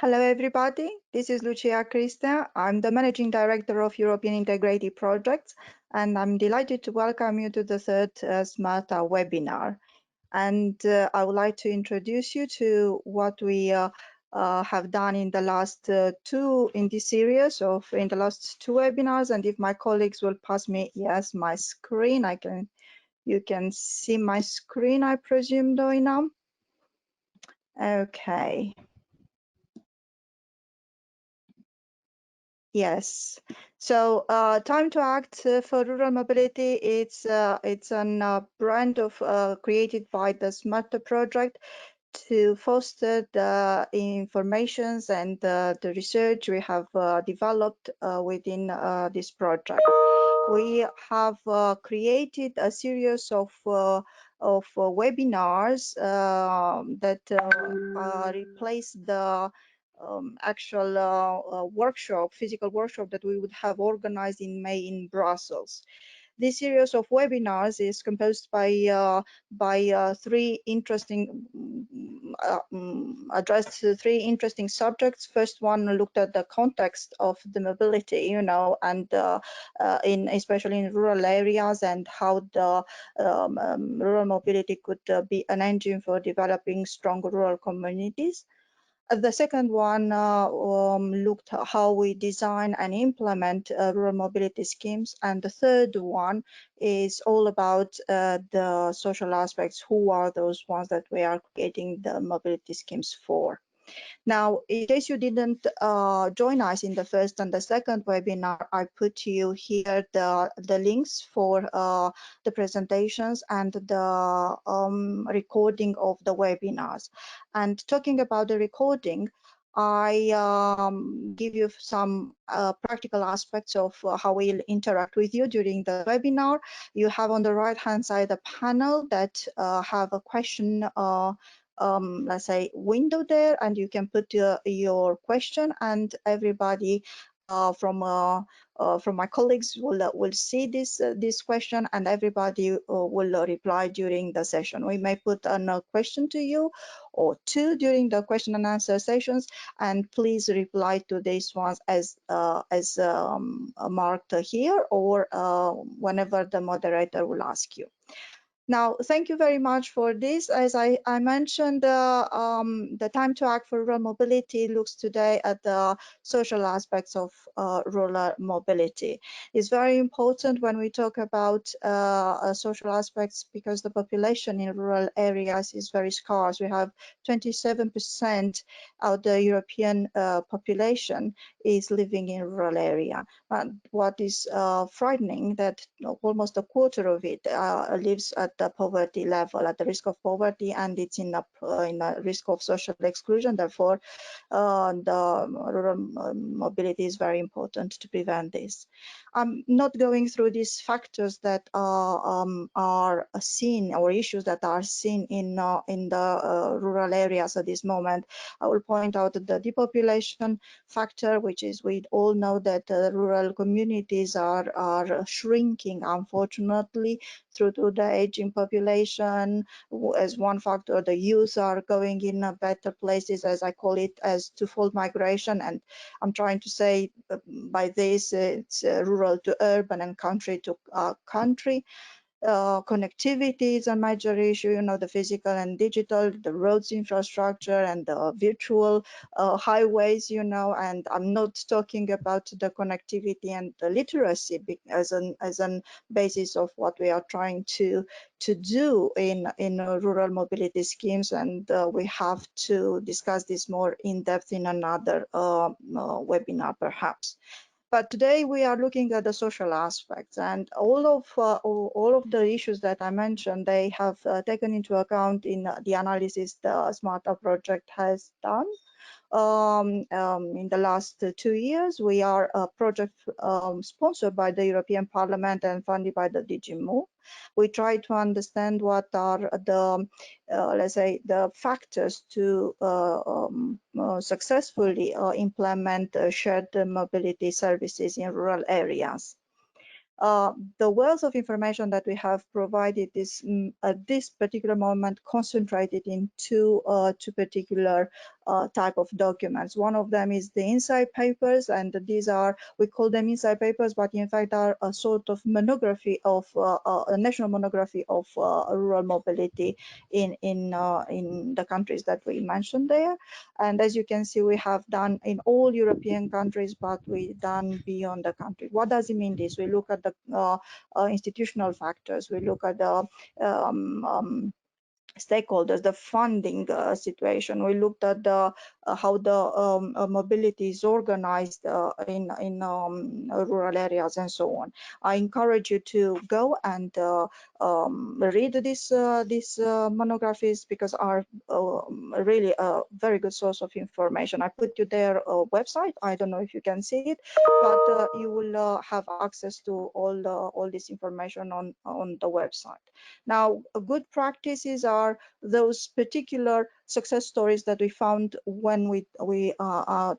Hello, everybody. This is Lucia Crista. I'm the Managing Director of European Integrated Projects, and I'm delighted to welcome you to the third SMARTA webinar. And I would like to introduce you to what we have done in the last in the last two webinars. And if my colleagues will pass me, yes, my screen, you can see my screen, I presume, now. Okay. Yes. So Time to Act for Rural Mobility, it's a brand of created by the SMARTA project to foster the informations and the research we have developed within this project. We have created a series of webinars that replace the actual physical workshop that we would have organized in May in Brussels. This series of webinars is composed by three interesting addressed three interesting subjects. First one looked at the context of the mobility, and especially in rural areas, and how the rural mobility could be an engine for developing strong rural communities. The second one looked at how we design and implement rural mobility schemes. And the third one is all about the social aspects. Who are those ones that we are creating the mobility schemes for? Now, in case you didn't join us in the first and the second webinar, I put you here the links for the presentations and the recording of the webinars. And talking about the recording, I give you some practical aspects of how we'll interact with you during the webinar. You have on the right-hand side a panel that have a question let's say window there, and you can put your question, and everybody from my colleagues will see this question, and everybody will reply during the session. We may put a question to you or two during the question and answer sessions, and please reply to these ones as marked here, or whenever the moderator will ask you. Now, thank you very much for this. As I mentioned, the time to act for rural mobility looks today at the social aspects of rural mobility. It's very important when we talk about social aspects, because the population in rural areas is very scarce. We have 27% of the European population is living in rural area. And what is frightening, that almost a quarter of it lives at the poverty level, at the risk of poverty, and it's in a risk of social exclusion. Therefore, the rural mobility is very important to prevent this. I'm not going through these factors that are seen, or issues that are seen in the rural areas at this moment. I will point out the depopulation factor, which is, we all know that rural communities are shrinking, unfortunately, through to the aging population. As one factor, the youth are going in better places, as I call it, as twofold migration. And I'm trying to say by this, it's rural to urban and country to country. Connectivity is a major issue, the physical and digital, the roads infrastructure, and the virtual highways, and I'm not talking about the connectivity and the literacy as an basis of what we are trying to do in rural mobility schemes, and we have to discuss this more in depth in another webinar perhaps. But today we are looking at the social aspects, and all of the issues that I mentioned, they have taken into account in the analysis the SMARTA project has done. In the last 2 years, we are a project sponsored by the European Parliament and funded by the DG Move. We try to understand what are the, let's say, the factors to successfully implement shared mobility services in rural areas. the wealth of information that we have provided is at this particular moment concentrated in two particular type of documents. One of them is the inside papers, and these are, we call them inside papers, but in fact are a sort of monography of a national monography of rural mobility in the countries that we mentioned there. And as you can see, we have done in all European countries, but we done beyond the country. What does it mean? This we look at the institutional factors. We look at the stakeholders, the funding situation. We looked at the how the mobility is organized in rural areas and so on. I encourage you to go and read these monographies, because are really a very good source of information. I put you their website. I don't know if you can see it, but you will have access to all this information on the website. Now, good practices are those particular success stories that we found when we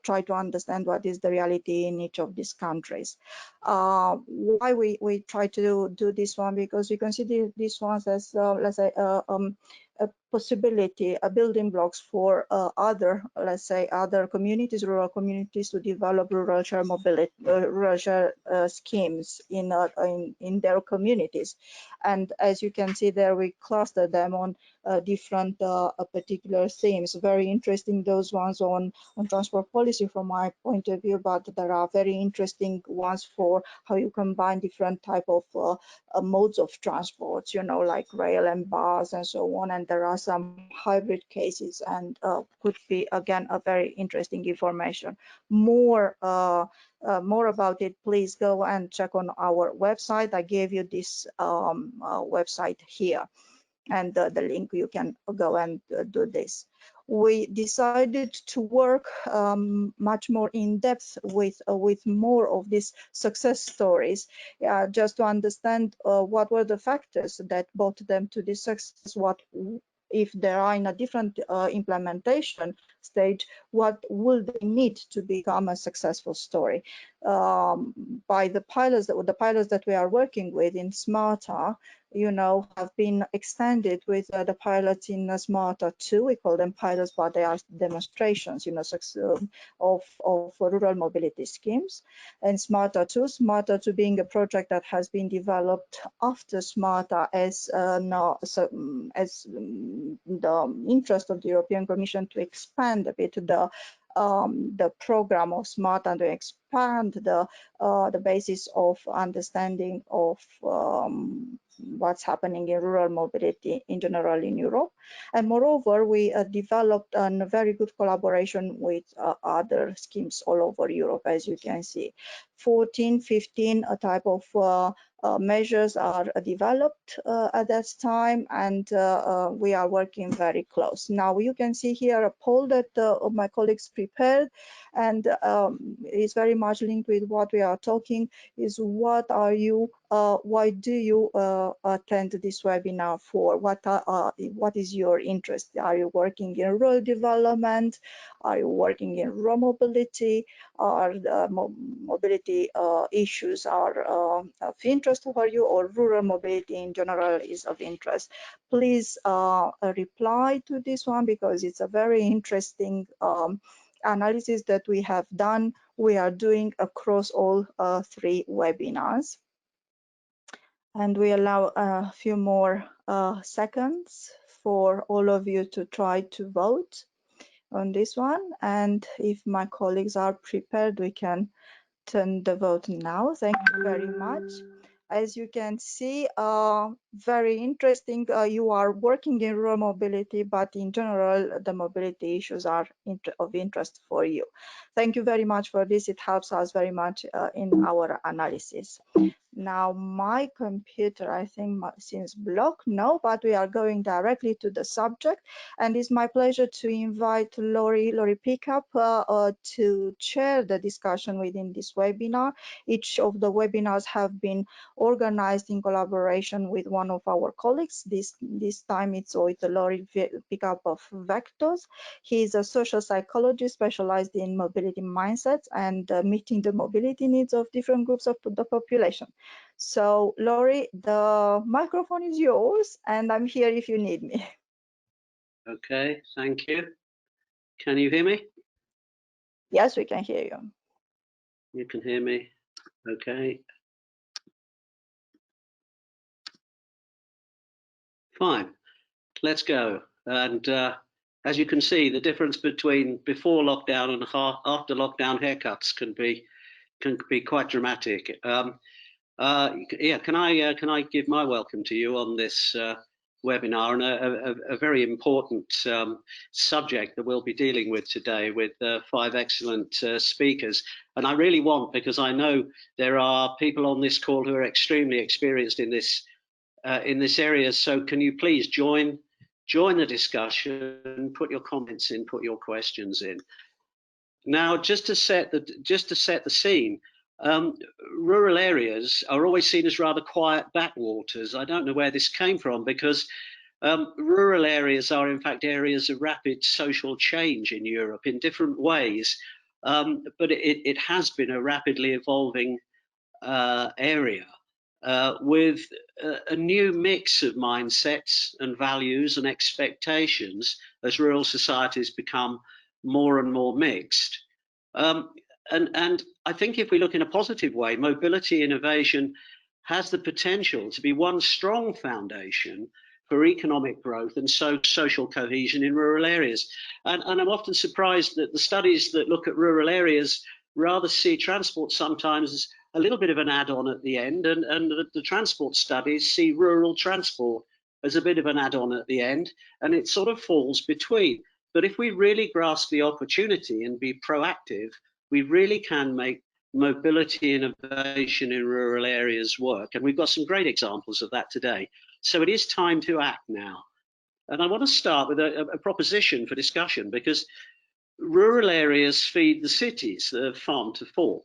try to understand what is the reality in each of these countries. Why we try to do this one? Because we consider these ones as, let's say, a possibility, a building blocks for other, let's say, other communities, rural communities, to develop rural share mobility, rural share schemes in their communities. And as you can see there, we cluster them on different particular themes. Very interesting, those ones on transport policy from my point of view, but there are very interesting ones for how you combine different type of modes of transport, you know, like rail and bus and so on. And there are some hybrid cases, and could be again a very interesting information. More about it, please go and check on our website. I gave you this website here, and the link, you can go and do this. We decided to work much more in depth with more of these success stories, just to understand what were the factors that brought them to this success. What if they are in a different implementation stage, what will they need to become a successful story? By the pilots that we are working with in SMARTA, you know, have been extended with the pilots in SMARTA 2. We call them pilots, but they are demonstrations, you know, of rural mobility schemes. And SMARTA 2 being a project that has been developed after SMARTA as the interest of the European Commission to expand a bit the program of SMARTA and to expand the basis of understanding of what's happening in rural mobility in general in Europe. And moreover, we developed a very good collaboration with other schemes all over Europe, as you can see. 14, 15 type of measures are developed at that time, and we are working very close. Now you can see here a poll that my colleagues prepared, and is very much linked with what we are talking, is what are you, why do you attend this webinar for? What is your interest? Are you working in rural development? Are you working in rural mobility? Are the mobility issues are of interest for you, or rural mobility in general is of interest? Please reply to this one, because it's a very interesting analysis that we have done. We are doing across all 3 webinars. And we allow a few more seconds for all of you to try to vote on this one. And if my colleagues are prepared, we can turn the vote now. Thank you very much. As you can see, very interesting. You are working in rural mobility, but in general, the mobility issues are of interest for you. Thank you very much for this. It helps us very much in our analysis. Now my computer, I think, seems blocked. No, but we are going directly to the subject, and it's my pleasure to invite Lori Pickup to chair the discussion within this webinar. Each of the webinars have been organized in collaboration with one of our colleagues. This time it's with Lori Pickup of Vectors. He is a social psychologist specialized in mobility mindsets and meeting the mobility needs of different groups of the population. So, Laurie, the microphone is yours, and I'm here if you need me. Okay, thank you. Can you hear me? Yes, we can hear you. You can hear me. Okay. Fine. Let's go. And as you can see, the difference between before lockdown and after lockdown haircuts can be quite dramatic. Yeah, can I give my welcome to you on this webinar and a very important subject that we'll be dealing with today with 5 excellent speakers. And I really want, because I know there are people on this call who are extremely experienced in this area. So can you please join the discussion, put your comments in, put your questions in. Now, just to set the scene, rural areas are always seen as rather quiet backwaters. I don't know where this came from, because rural areas are in fact areas of rapid social change in Europe in different ways, but it has been a rapidly evolving area with a new mix of mindsets and values and expectations as rural societies become more and more mixed. And I think if we look in a positive way, mobility innovation has the potential to be one strong foundation for economic growth and social cohesion in rural areas. And I'm often surprised that the studies that look at rural areas rather see transport sometimes as a little bit of an add-on at the end, and the transport studies see rural transport as a bit of an add-on at the end, and it sort of falls between. But if we really grasp the opportunity and be proactive, we really can make mobility innovation in rural areas work. And we've got some great examples of that today. So it is time to act now. And I want to start with a proposition for discussion, because rural areas feed the cities, the farm to fork.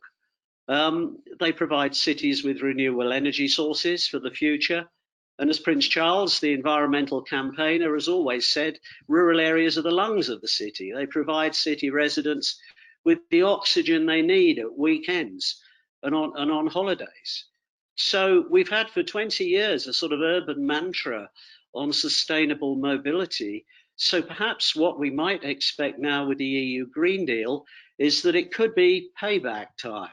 They provide cities with renewable energy sources for the future. And as Prince Charles, the environmental campaigner, has always said, rural areas are the lungs of the city. They provide city residents with the oxygen they need at weekends and on holidays. So we've had for 20 years a sort of urban mantra on sustainable mobility. So perhaps what we might expect now with the EU Green Deal is that it could be payback time.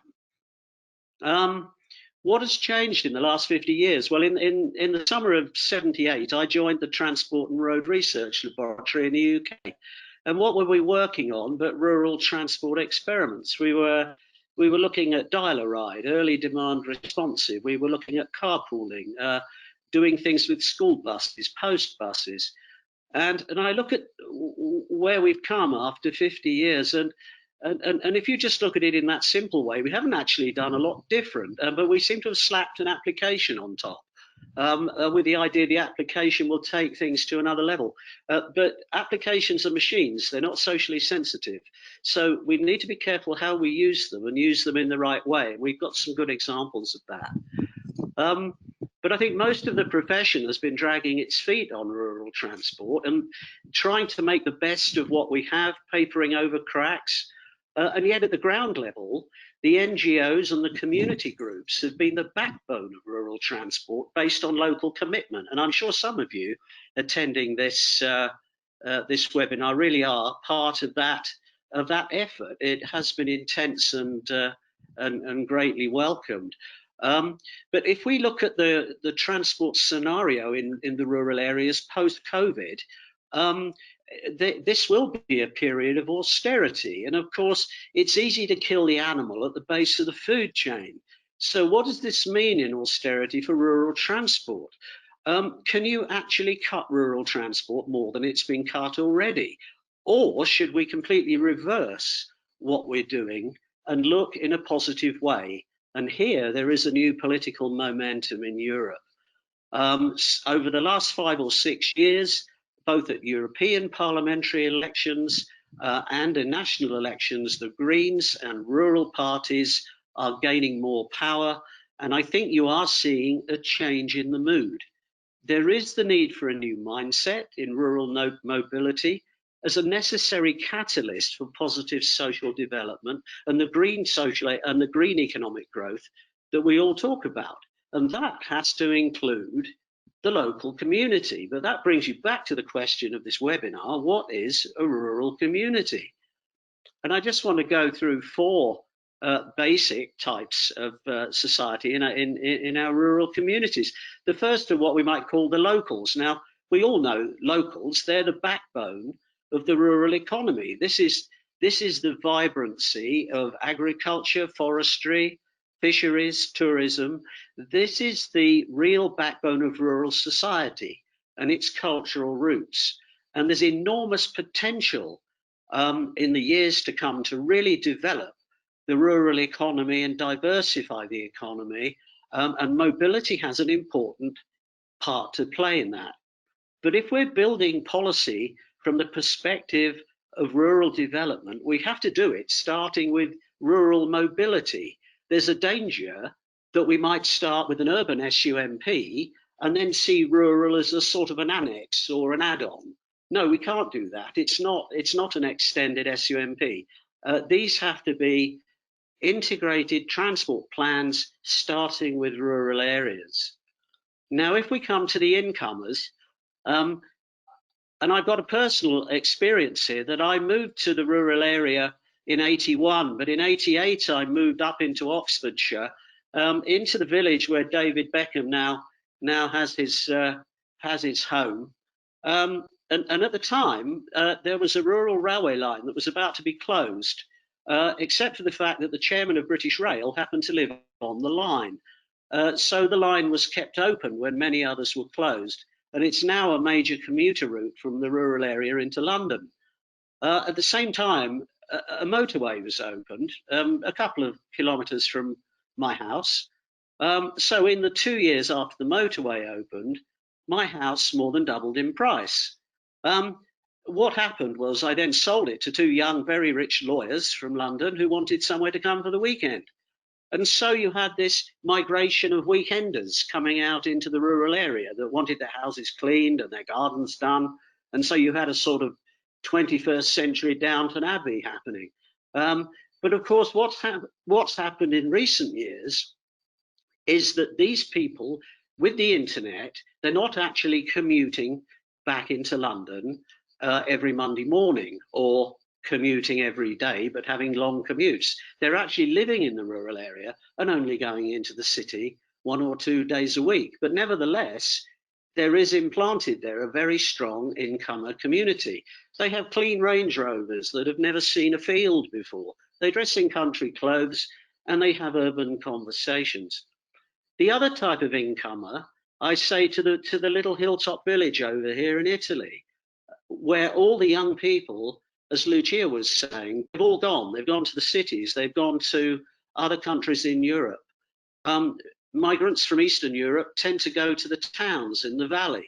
What has changed in the last 50 years? Well, in the summer of '78, I joined the Transport and Road Research Laboratory in the UK. And what were we working on but rural transport experiments? We were looking at dial-a-ride, early demand responsive. We were looking at carpooling, doing things with school buses, post buses. And I look at where we've come after 50 years, and if you just look at it in that simple way, we haven't actually done a lot different, but we seem to have slapped an application on top with the idea the application will take things to another level. But applications are machines, they're not socially sensitive. So we need to be careful how we use them and use them in the right way. We've got some good examples of that. But I think most of the profession has been dragging its feet on rural transport and trying to make the best of what we have, papering over cracks. And yet at the ground level, the NGOs and the community groups have been the backbone of rural transport based on local commitment. And I'm sure some of you attending this webinar really are part of that effort. It has been intense and greatly welcomed. But if we look at the transport scenario in the rural areas post-COVID, this will be a period of austerity. And of course, it's easy to kill the animal at the base of the food chain. So what does this mean in austerity for rural transport? Can you actually cut rural transport more than it's been cut already? Or should we completely reverse what we're doing and look in a positive way? And here there is a new political momentum in Europe. Over the last 5 or 6 years, both at European parliamentary elections and in national elections, the Greens and rural parties are gaining more power. And I think you are seeing a change in the mood. There is the need for a new mindset in rural mobility as a necessary catalyst for positive social development and the green social and the green economic growth that we all talk about. and that has to include the local community. But that brings you back to the question of this webinar: what is a rural community? And I just want to go through four basic types of society in our rural communities. The first are what we might call the locals. Now, we all know locals, they're the backbone of the rural economy. This is the vibrancy of agriculture, forestry, fisheries, tourism. This is the real backbone of rural society and its cultural roots. And there's enormous potential in the years to come to really develop the rural economy and diversify the economy, and mobility has an important part to play in that. But if we're building policy from the perspective of rural development, we have to do it starting with rural mobility. There's a danger that we might start with an urban SUMP and then see rural as a sort of an annex or an add-on. No, we can't do that. It's not an extended SUMP. These have to be integrated transport plans starting with rural areas. Now, if we come to the incomers, and I've got a personal experience here that I moved to the rural area in '81, but in '88 I moved up into Oxfordshire, into the village where David Beckham now has his home. And at the time, there was a rural railway line that was about to be closed, except for the fact that the chairman of British Rail happened to live on the line. So the line was kept open when many others were closed, and it's now a major commuter route from the rural area into London. At the same time, a motorway was opened a couple of kilometres from my house. So in the 2 years after the motorway opened, my house more than doubled in price. What happened was I then sold it to two young, very rich lawyers from London who wanted somewhere to come for the weekend. And so you had this migration of weekenders coming out into the rural area that wanted their houses cleaned and their gardens done. And so you had a sort of 21st century Downton Abbey happening. But of course, what's happened in recent years is that these people with the internet, they're not actually commuting back into London every Monday morning or commuting every day, but having long commutes. They're actually living in the rural area and only going into the city 1 or 2 days a week. But nevertheless, there is implanted there a very strong incomer community. They have clean Range Rovers that have never seen a field before. They dress in country clothes and they have urban conversations. The other type of incomer, I say to the little hilltop village over here in Italy, where all the young people, as Lucia was saying, they've all gone. They've gone to the cities. They've gone to other countries in Europe. Migrants from Eastern Europe tend to go to the towns in the valley.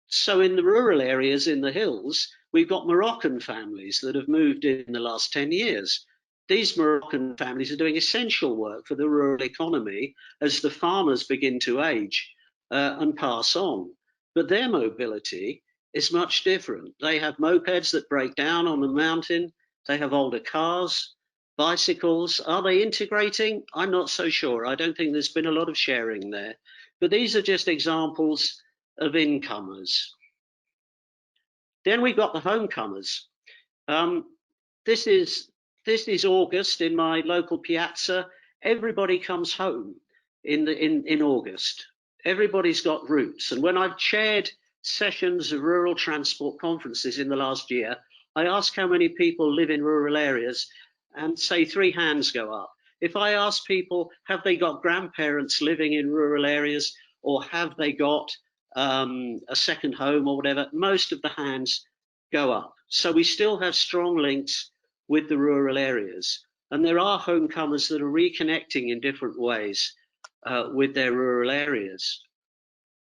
So in the rural areas in the hills, we've got Moroccan families that have moved in the last 10 years. These Moroccan families are doing essential work for the rural economy as the farmers begin to age and pass on. But their mobility is much different. They have mopeds that break down on the mountain. They have older cars, bicycles. Are they integrating? I'm not so sure. I don't think there's been a lot of sharing there. But these are just examples of incomers. Then we've got the homecomers. This is August in my local piazza. Everybody comes home in August. Everybody's got roots. And when I've chaired sessions of rural transport conferences in the last year, I ask how many people live in rural areas, and say 3 hands go up. If I ask people, have they got grandparents living in rural areas, or have they got a second home or whatever, most of the hands go up. So we still have strong links with the rural areas. And there are homecomers that are reconnecting in different ways with their rural areas.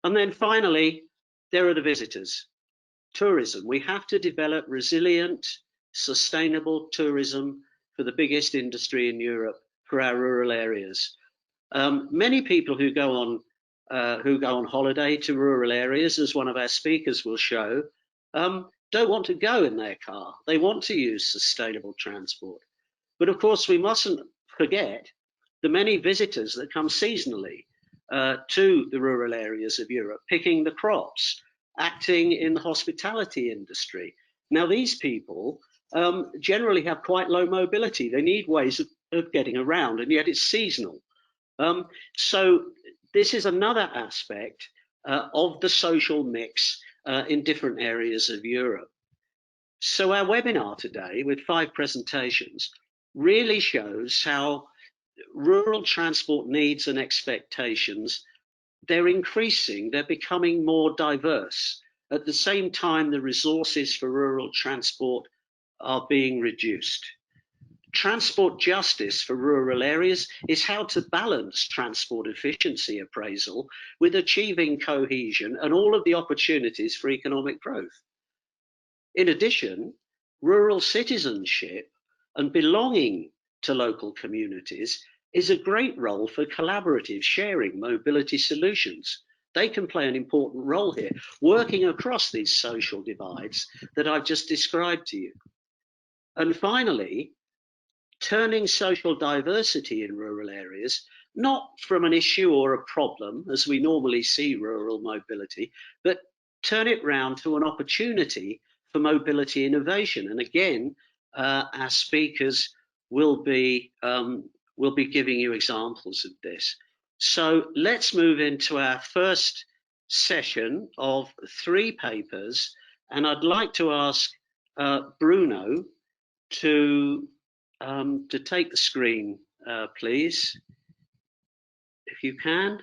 And then finally, there are the visitors. Tourism. We have to develop resilient, sustainable tourism for the biggest industry in Europe for our rural areas. Many people who go on holiday to rural areas, as one of our speakers will show, don't want to go in their car. They want to use sustainable transport. But of course, we mustn't forget the many visitors that come seasonally. to the rural areas of Europe, picking the crops, acting in the hospitality industry. Now, these people generally have quite low mobility. They need ways of getting around, and yet it's seasonal. So this is another aspect of the social mix in different areas of Europe. So our webinar today, with 5 presentations, really shows how rural transport needs and expectations, they're increasing, they're becoming more diverse. At the same time, the resources for rural transport are being reduced. Transport justice for rural areas is how to balance transport efficiency appraisal with achieving cohesion and all of the opportunities for economic growth. In addition, rural citizenship and belonging to local communities is a great role for collaborative sharing mobility solutions. They can play an important role here, working across these social divides that I've just described to you. And finally, turning social diversity in rural areas, not from an issue or a problem, as we normally see rural mobility, but turn it round to an opportunity for mobility innovation. And again, our speakers will be giving you examples of this. So let's move into our first session of 3 papers. And I'd like to ask Bruno to take the screen, please, if you can.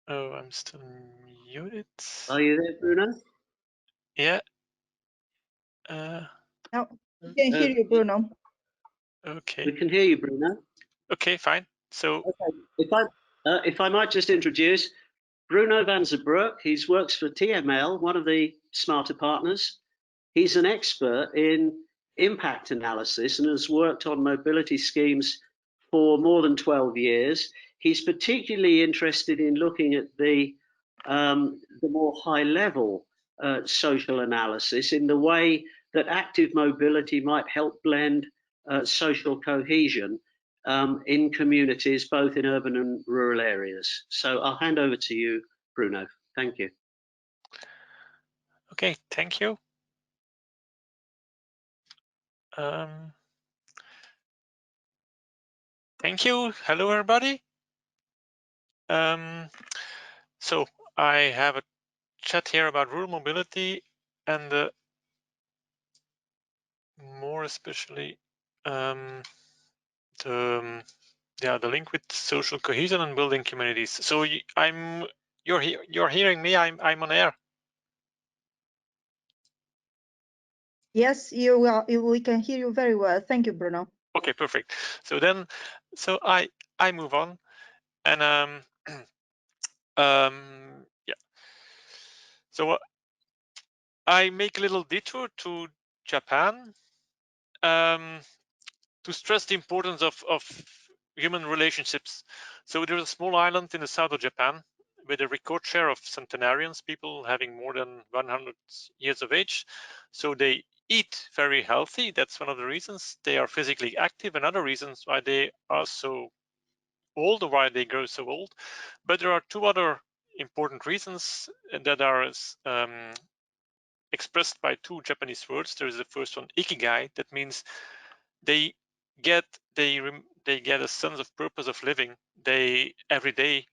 Oh, I'm still muted. Are you there, Bruno? Yeah. No, we can hear you, Bruno. Okay. We can hear you, Bruno. Okay, fine. So, okay. If I might just introduce Bruno Vanderbrook. He works for TML, one of the SMARTA partners. He's an expert in impact analysis and has worked on mobility schemes for more than 12 years. He's particularly interested in looking at the more high-level social analysis in the way that active mobility might help blend social cohesion in communities, both in urban and rural areas. So I'll hand over to you, Bruno. Thank you. okay, thank you. Thank you. Hello, everybody. So I have a chat here about rural mobility and more especially the link with social cohesion and building communities. So you're hearing me. I'm on air. Yes, you are. We can hear you very well. Thank you, Bruno. Okay, perfect. So I move on, and yeah. So I make a little detour to Japan to stress the importance of human relationships. So there's a small island in the south of Japan with a record share of centenarians, people having more than 100 years of age. So they eat very healthy. That's one of the reasons. They are physically active, and other reasons why they are so old or why they grow so old. But there are 2 other important reasons that are expressed by 2 Japanese words. There is the first one, ikigai. That means they get a sense of purpose of living. They every day,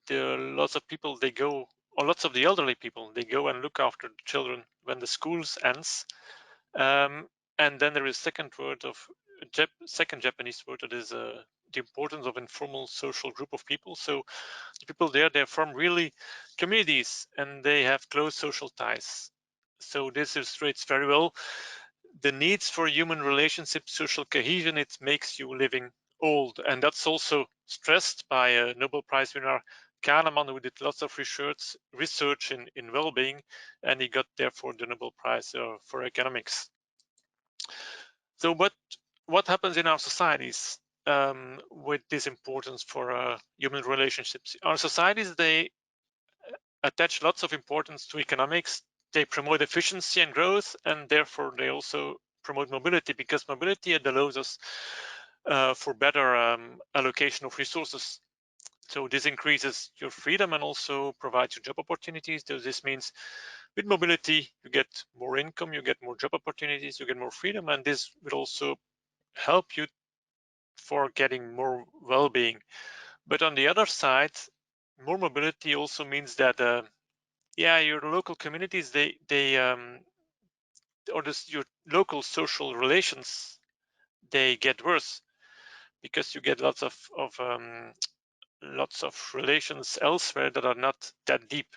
there are lots of people, they go, or lots of the elderly people, they go and look after the children when the schools ends. And then there is second Japanese word that is the importance of informal social group of people. So the people there, they're from really communities and they have close social ties. So this illustrates very well the needs for human relationships, social cohesion. It makes you living old, and that's also stressed by a Nobel Prize winner, Kahneman, who did lots of research in well-being, and he got therefore the Nobel Prize for economics. So what happens in our societies with this importance for human relationships? Our societies, they attach lots of importance to economics. They promote efficiency and growth, and therefore they also promote mobility, because mobility allows us for better allocation of resources. So this increases your freedom and also provides you job opportunities. So this means with mobility, you get more income, you get more job opportunities, you get more freedom, and this will also help you for getting more well-being. But on the other side, more mobility also means that yeah, your local communities, your local social relations, they get worse, because you get lots of relations elsewhere that are not that deep.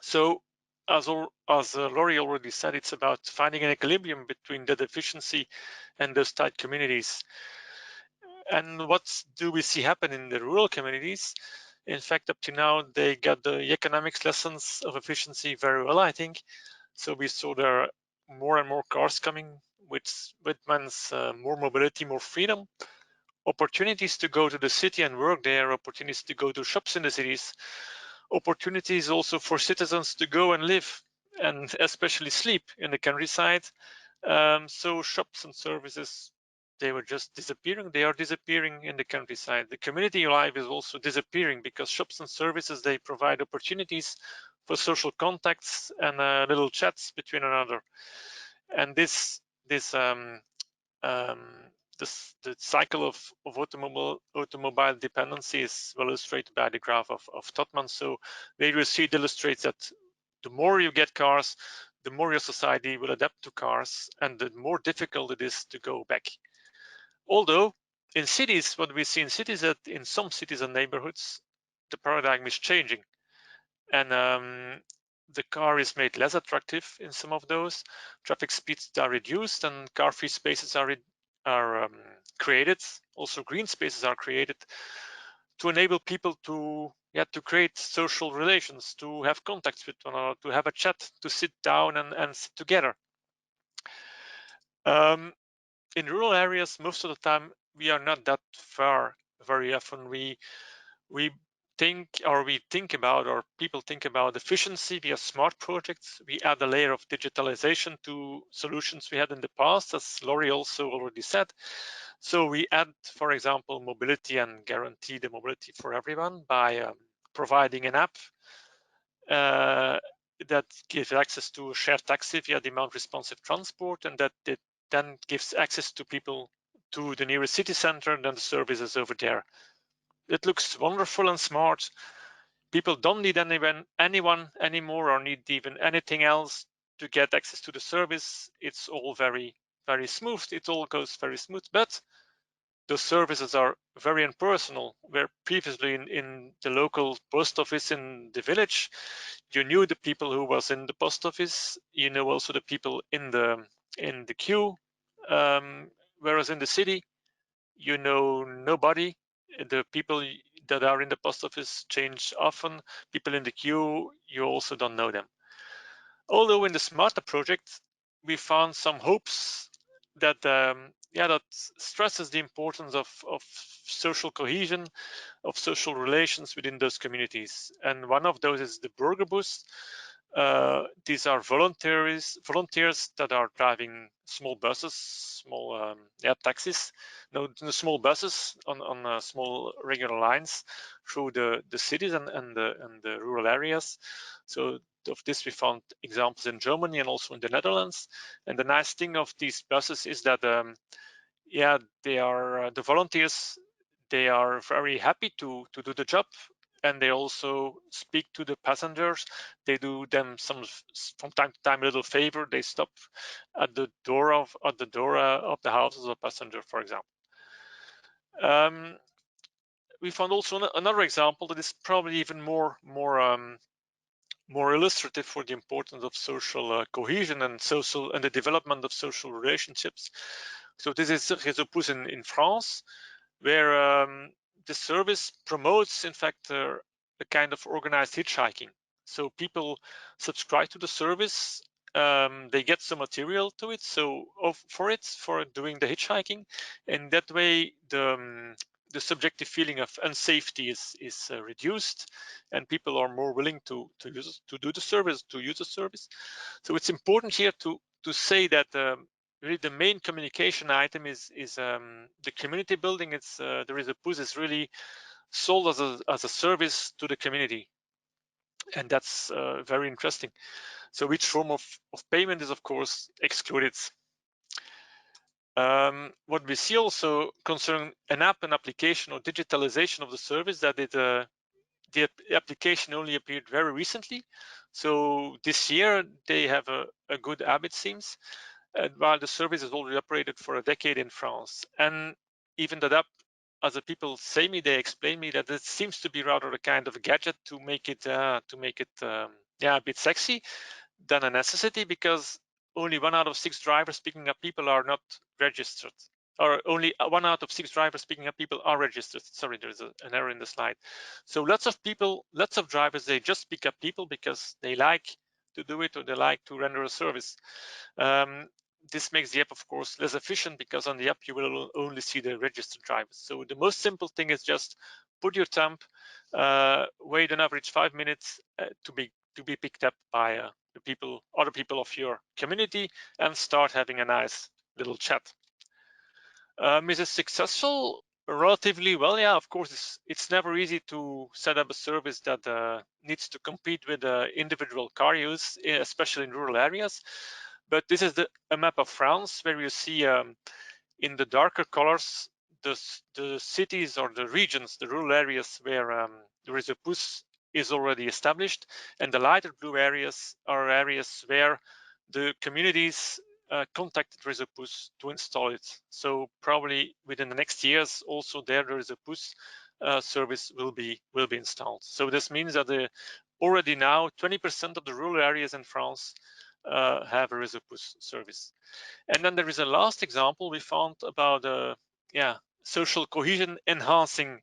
So as Laurie already said, it's about finding an equilibrium between that efficiency and those tight communities. And what do we see happen in the rural communities? In fact, up to now, they got the economics lessons of efficiency very well, I think. So we saw there are more and more cars coming, which means more mobility, more freedom, opportunities to go to the city and work there, opportunities to go to shops in the cities, opportunities also for citizens to go and live and especially sleep in the countryside. So shops and services, they were just disappearing. They are disappearing in the countryside. The community life is also disappearing, because shops and services, they provide opportunities for social contacts and little chats between another. And the cycle of automobile dependency is well illustrated by the graph of Totman. So there you see it illustrates that the more you get cars, the more your society will adapt to cars, and the more difficult it is to go back. Although in cities, what we see in cities, that in some cities and neighborhoods, the paradigm is changing, and the car is made less attractive in some of those. Traffic speeds are reduced, and car-free spaces are created. Also, green spaces are created to enable people to create social relations, to have contacts with one another, to have a chat, to sit down and sit together. In rural areas, most of the time, we are not that far. Very often, we think about, or people think about efficiency via smart projects. We add a layer of digitalization to solutions we had in the past, as Laurie also already said. So we add, for example, mobility and guarantee the mobility for everyone by providing an app that gives access to shared taxi via demand responsive transport, and that it then gives access to people to the nearest city center and then the services over there. It looks wonderful and smart. People don't need anyone anymore, or need even anything else to get access to the service. It's all very, very smooth. It all goes very smooth, but the services are very impersonal. Where previously in the local post office in the village, you knew the people who was in the post office. You know also the people in the queue. Whereas in the city, you know nobody. The people that are in the post office change often. People in the queue, you also don't know them. Although in the SMARTA project, we found some hopes that that stresses the importance of social cohesion, of social relations within those communities. And one of those is the Burgerbus. These are volunteers that are driving small buses, small taxis, no, small buses on small regular lines through the cities and the rural areas. So of this, we found examples in Germany and also in the Netherlands. And the nice thing of these buses is that, they are the volunteers. They are very happy to do the job, and they also speak to the passengers. They do them from time to time a little favor. They stop at the door of the house of the passenger, for example. We found also another example that is probably even more illustrative for the importance of social cohesion and the development of social relationships. So this is Réseau in France, where the service promotes, in fact, a kind of organized hitchhiking. So people subscribe to the service, they get some material to it, so for doing the hitchhiking, and that way the subjective feeling of unsafety is reduced, and people are more willing to use the service. So it's important here to say that really the main communication item is the community building. It's there is a push is really sold as a service to the community, and that's very interesting. So each form of payment is of course excluded. What we see also concerning an app, an application, or digitalization of the service, that the application only appeared very recently. So this year they have a good app, it seems, while the service has already operated for a decade in France. And even that app, as the people say me, they explain me that it seems to be rather a kind of a gadget to make it a bit sexy than a necessity, because only 1 out of 6 drivers picking up people are not registered, or only 1 out of 6 drivers picking up people are registered. Sorry, there's an error in the slide. So lots of drivers, they just pick up people because they like to do it, or they like to render a service. This makes the app, of course, less efficient, because on the app you will only see the registered drivers. So the most simple thing is just put your thumb, wait on average 5 minutes to be picked up by other people of your community, and start having a nice little chat. Is it successful? Relatively well, yeah. Of course, it's never easy to set up a service that needs to compete with individual car use, especially in rural areas. But this is a map of France, where you see in the darker colors the cities or the regions, the rural areas where there is a push is already established, and the lighter blue areas are areas where the communities contacted Resopus to install it. So probably within the next years, also there is a push service will be installed. So this means that already now 20% of the rural areas in France have a Resopus service. And then there is a last example we found about social cohesion enhancing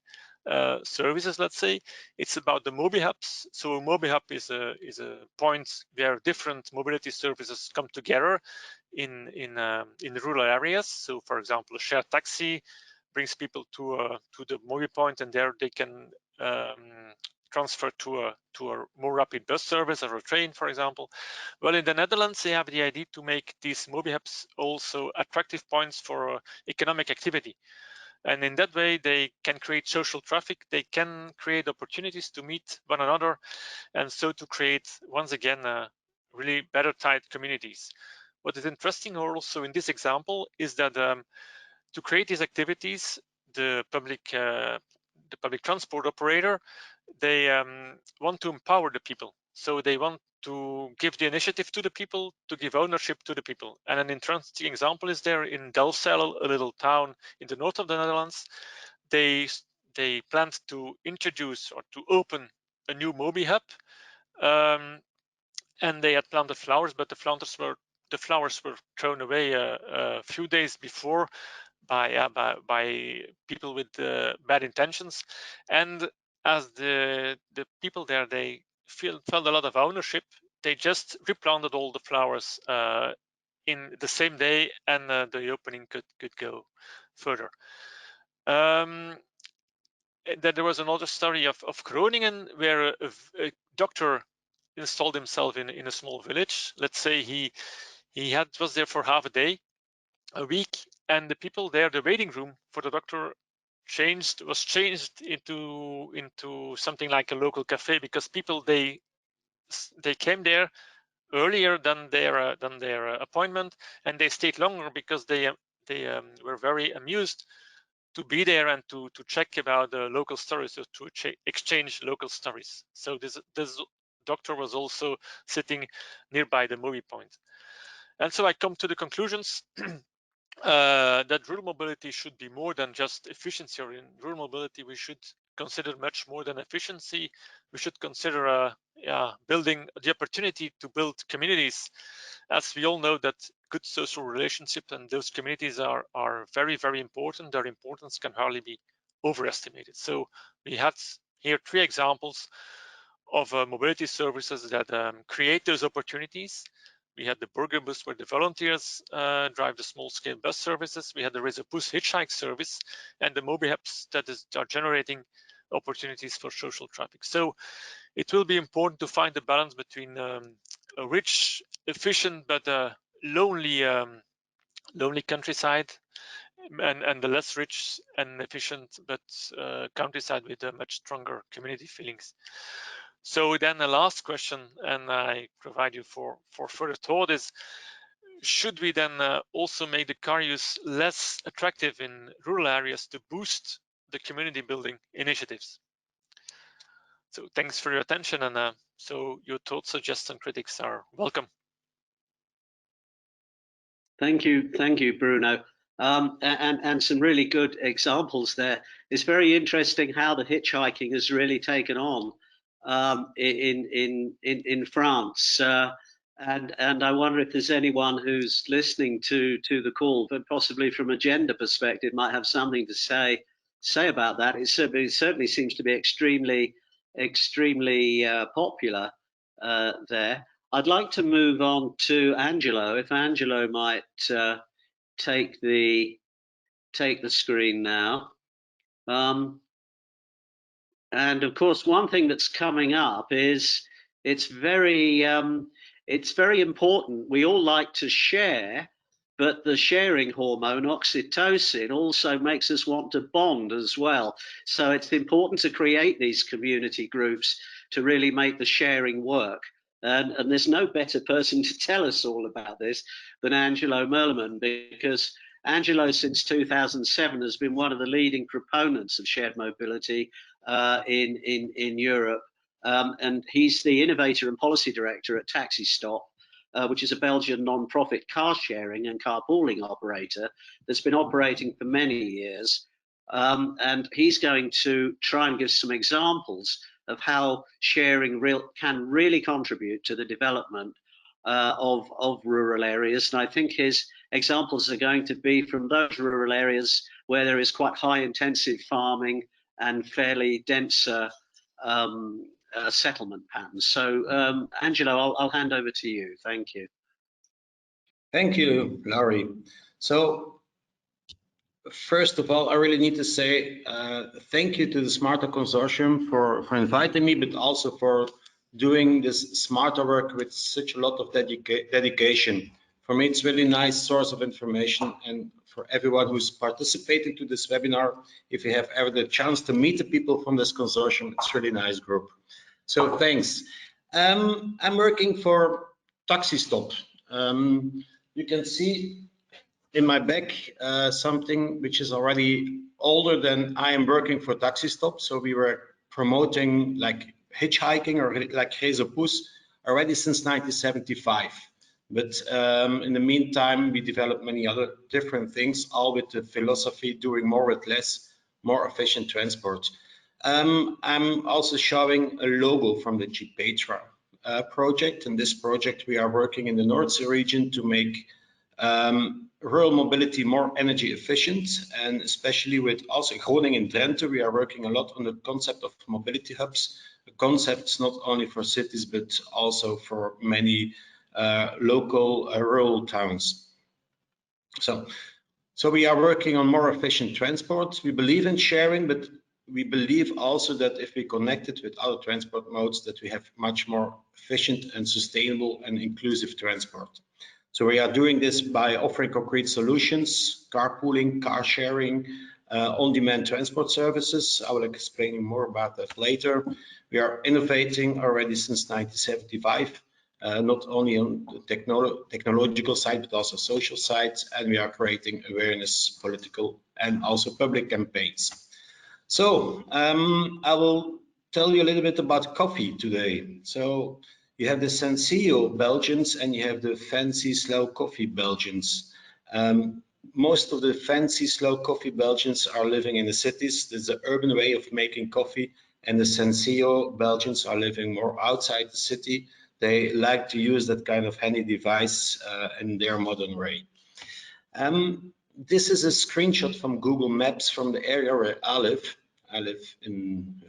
services, let's say. It's about the MobiHubs. So a MobiHub is a point where different mobility services come together in rural areas. So for example, a shared taxi brings people to the Mobi point, and there they can transfer to a more rapid bus service or a train, for example. Well, in the Netherlands, they have the idea to make these MobiHubs also attractive points for economic activity. And in that way, they can create social traffic. They can create opportunities to meet one another, and so to create, once again, really better tied communities. What is interesting also in this example is that to create these activities, the public transport operator, they want to empower the people. So they want to give the initiative to the people, to give ownership to the people. And an interesting example is there in Delfzijl, a little town in the north of the Netherlands. They planned to introduce or to open a new MobiHub, and they had planted flowers, but the flowers were thrown away a few days before by people with bad intentions. And as the people there, they felt a lot of ownership, they just replanted all the flowers in the same day, and the opening could go further. Then there was another story of Groningen, where a doctor installed himself in a small village. Let's say he was there for half a day, a week, and the people there, the waiting room for the doctor was changed into something like a local cafe, because people they came there earlier than their appointment, and they stayed longer because they were very amused to be there and to check about the local stories, or to exchange local stories. So this doctor was also sitting nearby the Mobi point. And so I come to the conclusions that rural mobility should be more than just efficiency, or in rural mobility we should consider much more than efficiency. We should consider building the opportunity to build communities, as we all know that good social relationships and those communities are very, very important. Their importance can hardly be overestimated. So we had here 3 examples of mobility services that create those opportunities. We had the burger bus where the volunteers drive the small-scale bus services. We had the Razor Bus hitchhike service, and the Mobi hubs that are generating opportunities for social traffic. So it will be important to find the balance between a rich, efficient, but lonely countryside, and the less rich and efficient but countryside with much stronger community feelings. So then the last question, and I provide you for further thought, is should we then also make the car use less attractive in rural areas to boost the community building initiatives? So thanks for your attention, and so your thoughts, suggestions, and critics are welcome. Thank you, Bruno. And some really good examples there. It's very interesting how the hitchhiking has really taken on in France. And I wonder if there's anyone who's listening to the call, but possibly from a gender perspective, might have something to say about that. It certainly seems to be extremely popular there. I'd like to move on to Angelo. If Angelo might take the screen now. And of course, one thing that's coming up is it's very important. We all like to share, but the sharing hormone, oxytocin, also makes us want to bond as well. So it's important to create these community groups to really make the sharing work. And there's no better person to tell us all about this than Angelo Merleman, because Angelo, since 2007, has been one of the leading proponents of shared mobility in Europe. And he's the innovator and policy director at Taxi Stop, which is a Belgian non-profit car sharing and carpooling operator that's been operating for many years. And he's going to try and give some examples of how sharing can really contribute to the development of rural areas. And I think his examples are going to be from those rural areas where there is quite high intensive farming and fairly dense settlement patterns. So Angelo, I'll hand over to you. Thank you. Thank you, Laurie. So first of all, I really need to say thank you to the SMARTA consortium for inviting me, but also for doing this SMARTA work with such a lot of dedication. For me, it's really nice source of information, and for everyone who's participating to this webinar, if you have ever the chance to meet the people from this consortium, it's a really nice group. So thanks. I'm working for Taxi Stop. You can see in my back something which is already older than I am working for Taxi Stop. So we were promoting like hitchhiking or like Razor Bus already since 1975. But in the meantime, we developed many other different things, all with the philosophy doing more with less, more efficient transport. I'm also showing a logo from the G-Petra project. In this project, we are working in the North Sea region to make rural mobility more energy efficient, and especially with also Groningen in Drenthe, we are working a lot on the concept of mobility hubs. The concepts not only for cities, but also for many local rural towns. So we are working on more efficient transport. We believe in sharing, but we believe also that if we connect it with other transport modes, that we have much more efficient and sustainable and inclusive transport. So we are doing this by offering concrete solutions, carpooling, car sharing, on-demand transport services. I will explain more about that later. We are innovating already since 1975, not only on the technological side, but also social sides, and we are creating awareness, political, and also public campaigns. So I will tell you a little bit about coffee today. So you have the Senseo Belgians and you have the fancy slow coffee Belgians. Most of the fancy slow coffee Belgians are living in the cities. There's an urban way of making coffee, and the Senseo Belgians are living more outside the city. They like to use that kind of handy device in their modern way. This is a screenshot from Google Maps from the area where I live. I live in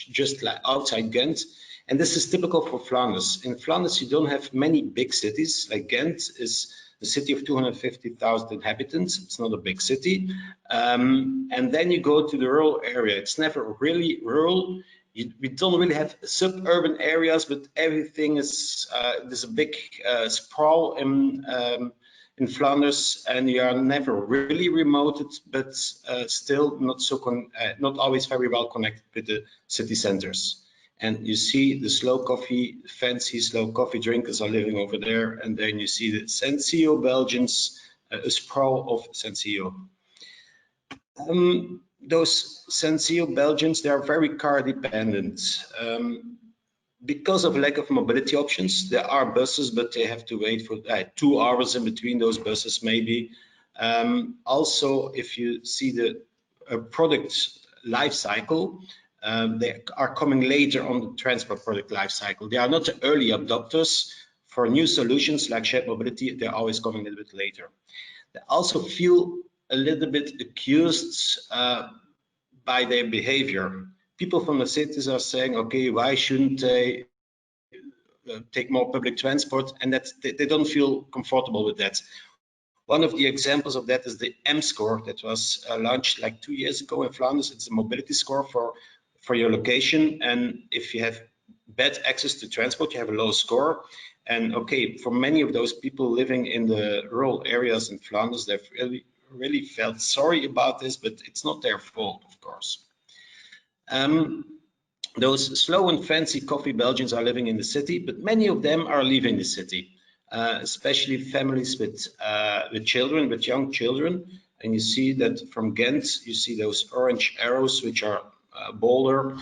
just like outside Ghent, And this is typical for Flanders. In Flanders, you don't have many big cities. Like Ghent is a city of 250,000 inhabitants. It's not a big city. And then you go to the rural area. It's never really rural. We don't really have suburban areas, but everything is, there's a big sprawl in Flanders, and you are never really remoted, but still not so not always very well connected with the city centers. And you see the slow coffee, fancy slow coffee drinkers are living over there, and then you see the Senseo Belgians, a sprawl of Senseo. Those Senseo Belgians, they are very car dependent. Because of lack of mobility options, there are buses, but they have to wait for 2 hours in between those buses, maybe. Also, if you see the product life cycle, they are coming later on the transport product life cycle. They are not the early adopters for new solutions like shared mobility. They're always coming a little bit later. They also feel a little bit accused by their behavior. People from the cities are saying, okay, why shouldn't they take more public transport? And that they don't feel comfortable with that. One of the examples of that is the M score that was launched like 2 years ago in Flanders. It's a mobility score for your location. And if you have bad access to transport, you have a low score. And okay, for many of those people living in the rural areas in Flanders, they've really felt sorry about this, but it's not their fault, of course. Those slow and fancy coffee Belgians are living in the city, but many of them are leaving the city, especially families with children, with young children. And you see that from Ghent, you see those orange arrows, which are bolder,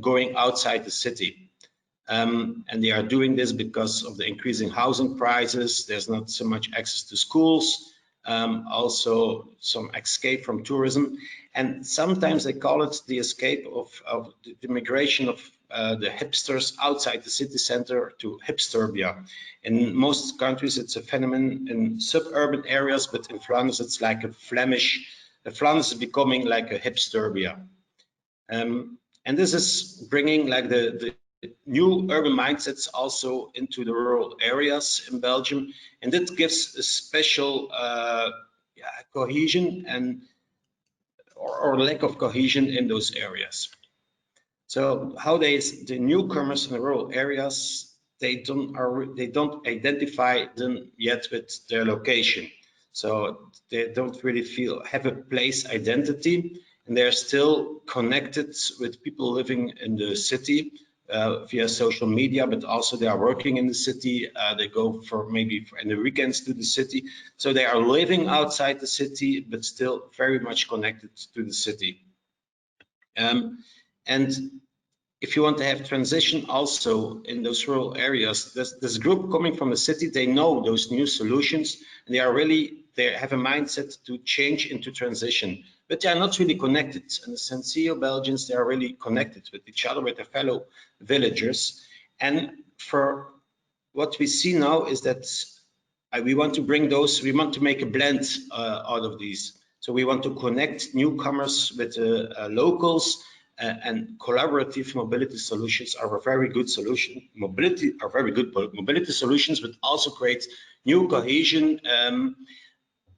going outside the city. And they are doing this because of the increasing housing prices. There's not so much access to schools, also some escape from tourism. And sometimes they call it the escape of the migration of the hipsters outside the city center to hipsterbia. In most countries, it's a phenomenon in suburban areas, but in Flanders, it's like a Flemish, Flanders is becoming like a hipsterbia. And this is bringing like the new urban mindsets also into the rural areas in Belgium. And that gives a special cohesion and or lack of cohesion in those areas. So how the newcomers in the rural areas, they don't identify them yet with their location. So they don't really have a place identity, and they're still connected with people living in the city via social media, but also they are working in the city. They go for maybe in the weekends to the city. So they are living outside the city, but still very much connected to the city. And if you want to have transition also in those rural areas, this group coming from the city, they know those new solutions, and they have a mindset to change into transition, but they are not really connected. And the Senseo Belgians, they are really connected with each other, with their fellow villagers. And for what we see now is that we want to bring those, we want to make a blend out of these. So we want to connect newcomers with locals, and collaborative mobility solutions are a very good solution. Mobility solutions, but also create new cohesion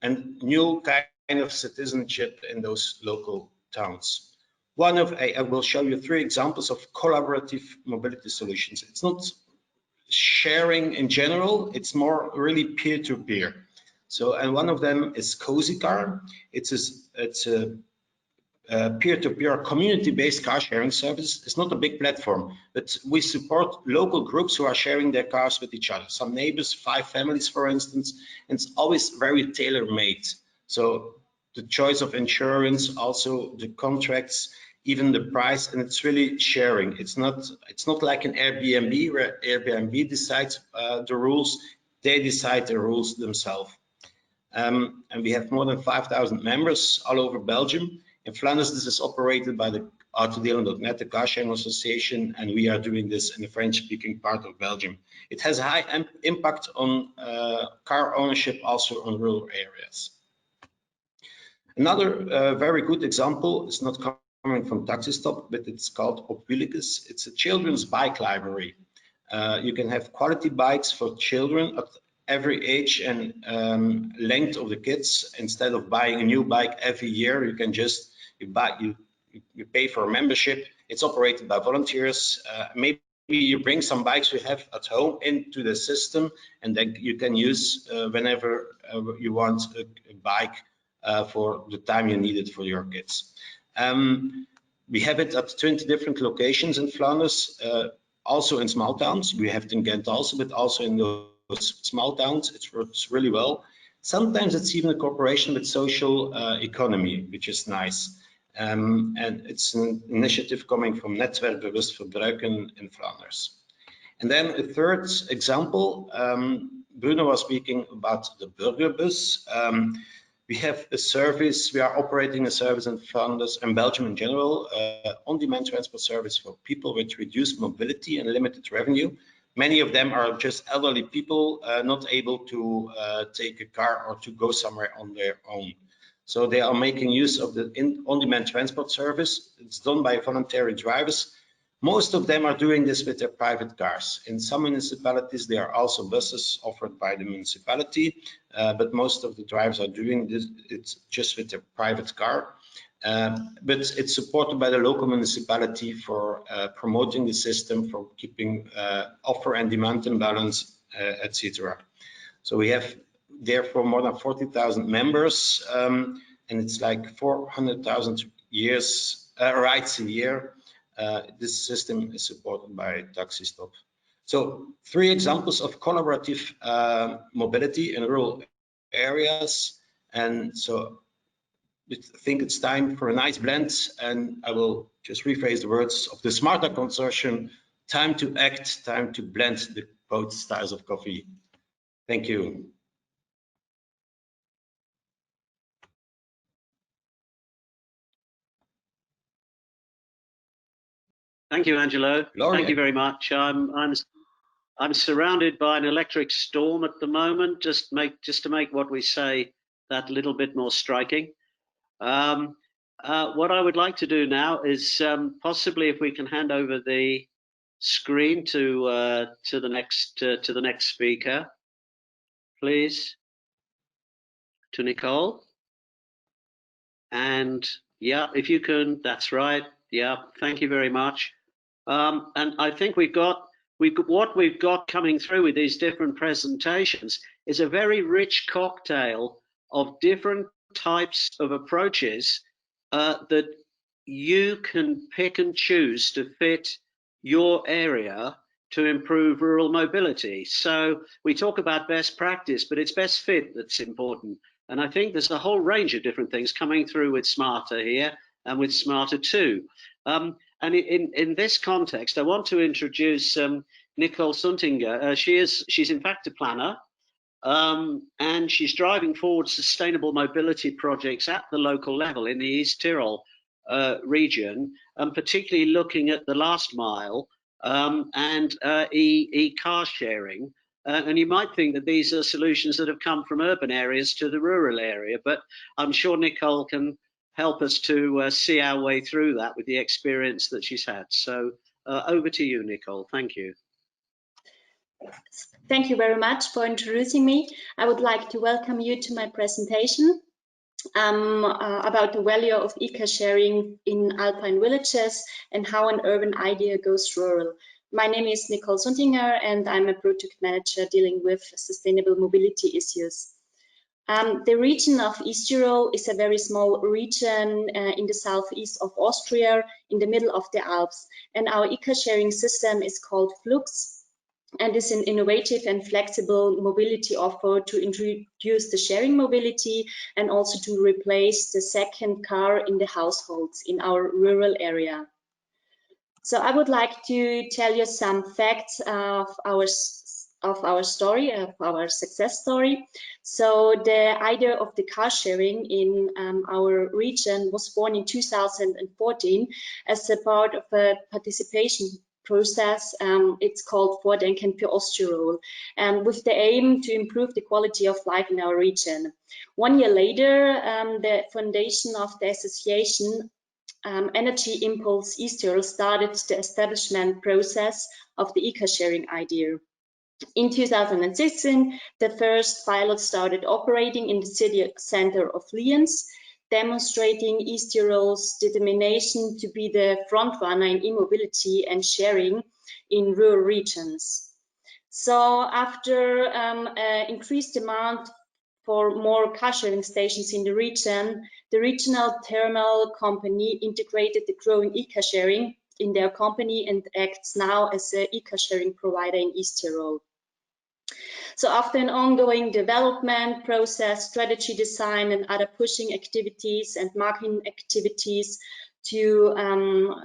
and new kind of citizenship in those local towns. I will show you 3 examples of collaborative mobility solutions. It's not sharing in general, it's more really peer-to-peer. So, and one of them is Cozy Car. It's a peer-to-peer community-based car sharing service. It's not a big platform, but we support local groups who are sharing their cars with each other. Some neighbors, 5 families, for instance, and it's always very tailor-made. So the choice of insurance, also the contracts, even the price, and it's really sharing. It's not like an Airbnb where Airbnb decides the rules. They decide the rules themselves. And we have more than 5,000 members all over Belgium. In Flanders, this is operated by the Autodelen.net, the car sharing association, and we are doing this in the French-speaking part of Belgium. It has a high impact on car ownership, also on rural areas. Another very good example is not coming from Taxistop, but it's called Opwilliges. It's a children's bike library. You can have quality bikes for children at every age and length of the kids. Instead of buying a new bike every year, you can just you pay for a membership. It's operated by volunteers. Maybe you bring some bikes you have at home into the system, and then you can use whenever you want a bike for the time you need it for your kids. We have it at 20 different locations in Flanders, also in small towns. We have it in Ghent also, but also in those small towns. It works really well. Sometimes it's even a cooperation with social economy, which is nice. And it's an initiative coming from Netwerk Bewust Verbruiken in Flanders. And then a third example, Bruno was speaking about the Burgerbus. We have a service, we are operating a service in Flanders and Belgium in general, on-demand transport service for people with reduced mobility and limited revenue. Many of them are just elderly people not able to take a car or to go somewhere on their own. So they are making use of the on-demand transport service. It's done by voluntary drivers. Most of them are doing this with their private cars. In some municipalities, there are also buses offered by the municipality, but most of the drivers are doing this, it's just with their private car. But it's supported by the local municipality for promoting the system, for keeping offer and demand in balance, etc. So we have therefore more than 40,000 members, and it's like 400,000 rides a year. This system is supported by Taxistop. So 3 examples of collaborative mobility in rural areas. And so I think it's time for a nice blend, and I will just rephrase the words of the SMARTA consortium: time to act, time to blend the both styles of coffee. Thank you. Thank you, Angelo. Laurie. Thank you very much. I'm surrounded by an electric storm at the moment, just to make what we say that little bit more striking. What I would like to do now is possibly if we can hand over the screen to the next speaker, please, to Nicole. And yeah, if you can, that's right. Yeah, thank you very much. And I think what we've got coming through with these different presentations is a very rich cocktail of different types of approaches that you can pick and choose to fit your area to improve rural mobility. So we talk about best practice, but it's best fit that's important. And I think there's a whole range of different things coming through with SMARTA here and with SMARTA 2. And in this context, I want to introduce Nicole Suntinger. She's in fact a planner, and she's driving forward sustainable mobility projects at the local level in the East Tyrol region, and particularly looking at the last mile and e-car sharing. And you might think that these are solutions that have come from urban areas to the rural area, but I'm sure Nicole can help us to see our way through that with the experience that she's had. So over to you, Nicole. Thank you. Thank you very much for introducing me. I would like to welcome you to my presentation about the value of e-car sharing in Alpine villages and how an urban idea goes rural. My name is Nicole Suntinger, and I'm a project manager dealing with sustainable mobility issues. The region of East Tyrol is a very small region in the southeast of Austria, in the middle of the Alps. And our e-car sharing system is called Troughs, and is an innovative and flexible mobility offer to introduce the sharing mobility and also to replace the second car in the households in our rural area. So I would like to tell you some facts of our story, of our success story. So the idea of the car sharing in our region was born in 2014 as a part of a participation process. It's called Vordenken für Osttirol, with the aim to improve the quality of life in our region. 1 year later, the foundation of the association Energy Impulse Eastern started the establishment process of the eco-sharing idea. In 2016, the first pilot started operating in the city center of Lienz, demonstrating East Tyrol's determination to be the frontrunner in e-mobility and sharing in rural regions. So after increased demand for more car sharing stations in the region, the regional terminal company integrated the growing e-car sharing in their company and acts now as an e-car sharing provider in East Tyrol. So after an ongoing development process, strategy design and other pushing activities and marketing activities to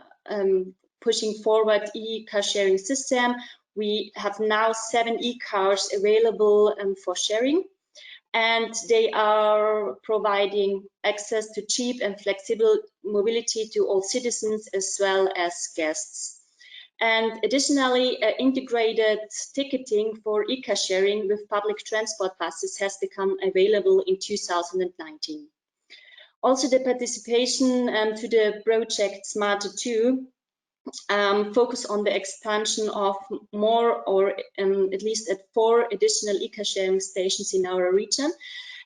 pushing forward e-car sharing system, we have now 7 e-cars available for sharing, and they are providing access to cheap and flexible mobility to all citizens as well as guests. And additionally, integrated ticketing for e-car sharing with public transport buses has become available in 2019. Also, the participation to the project SMARTA 2 focus on the expansion of more or at least at 4 additional e-car sharing stations in our region.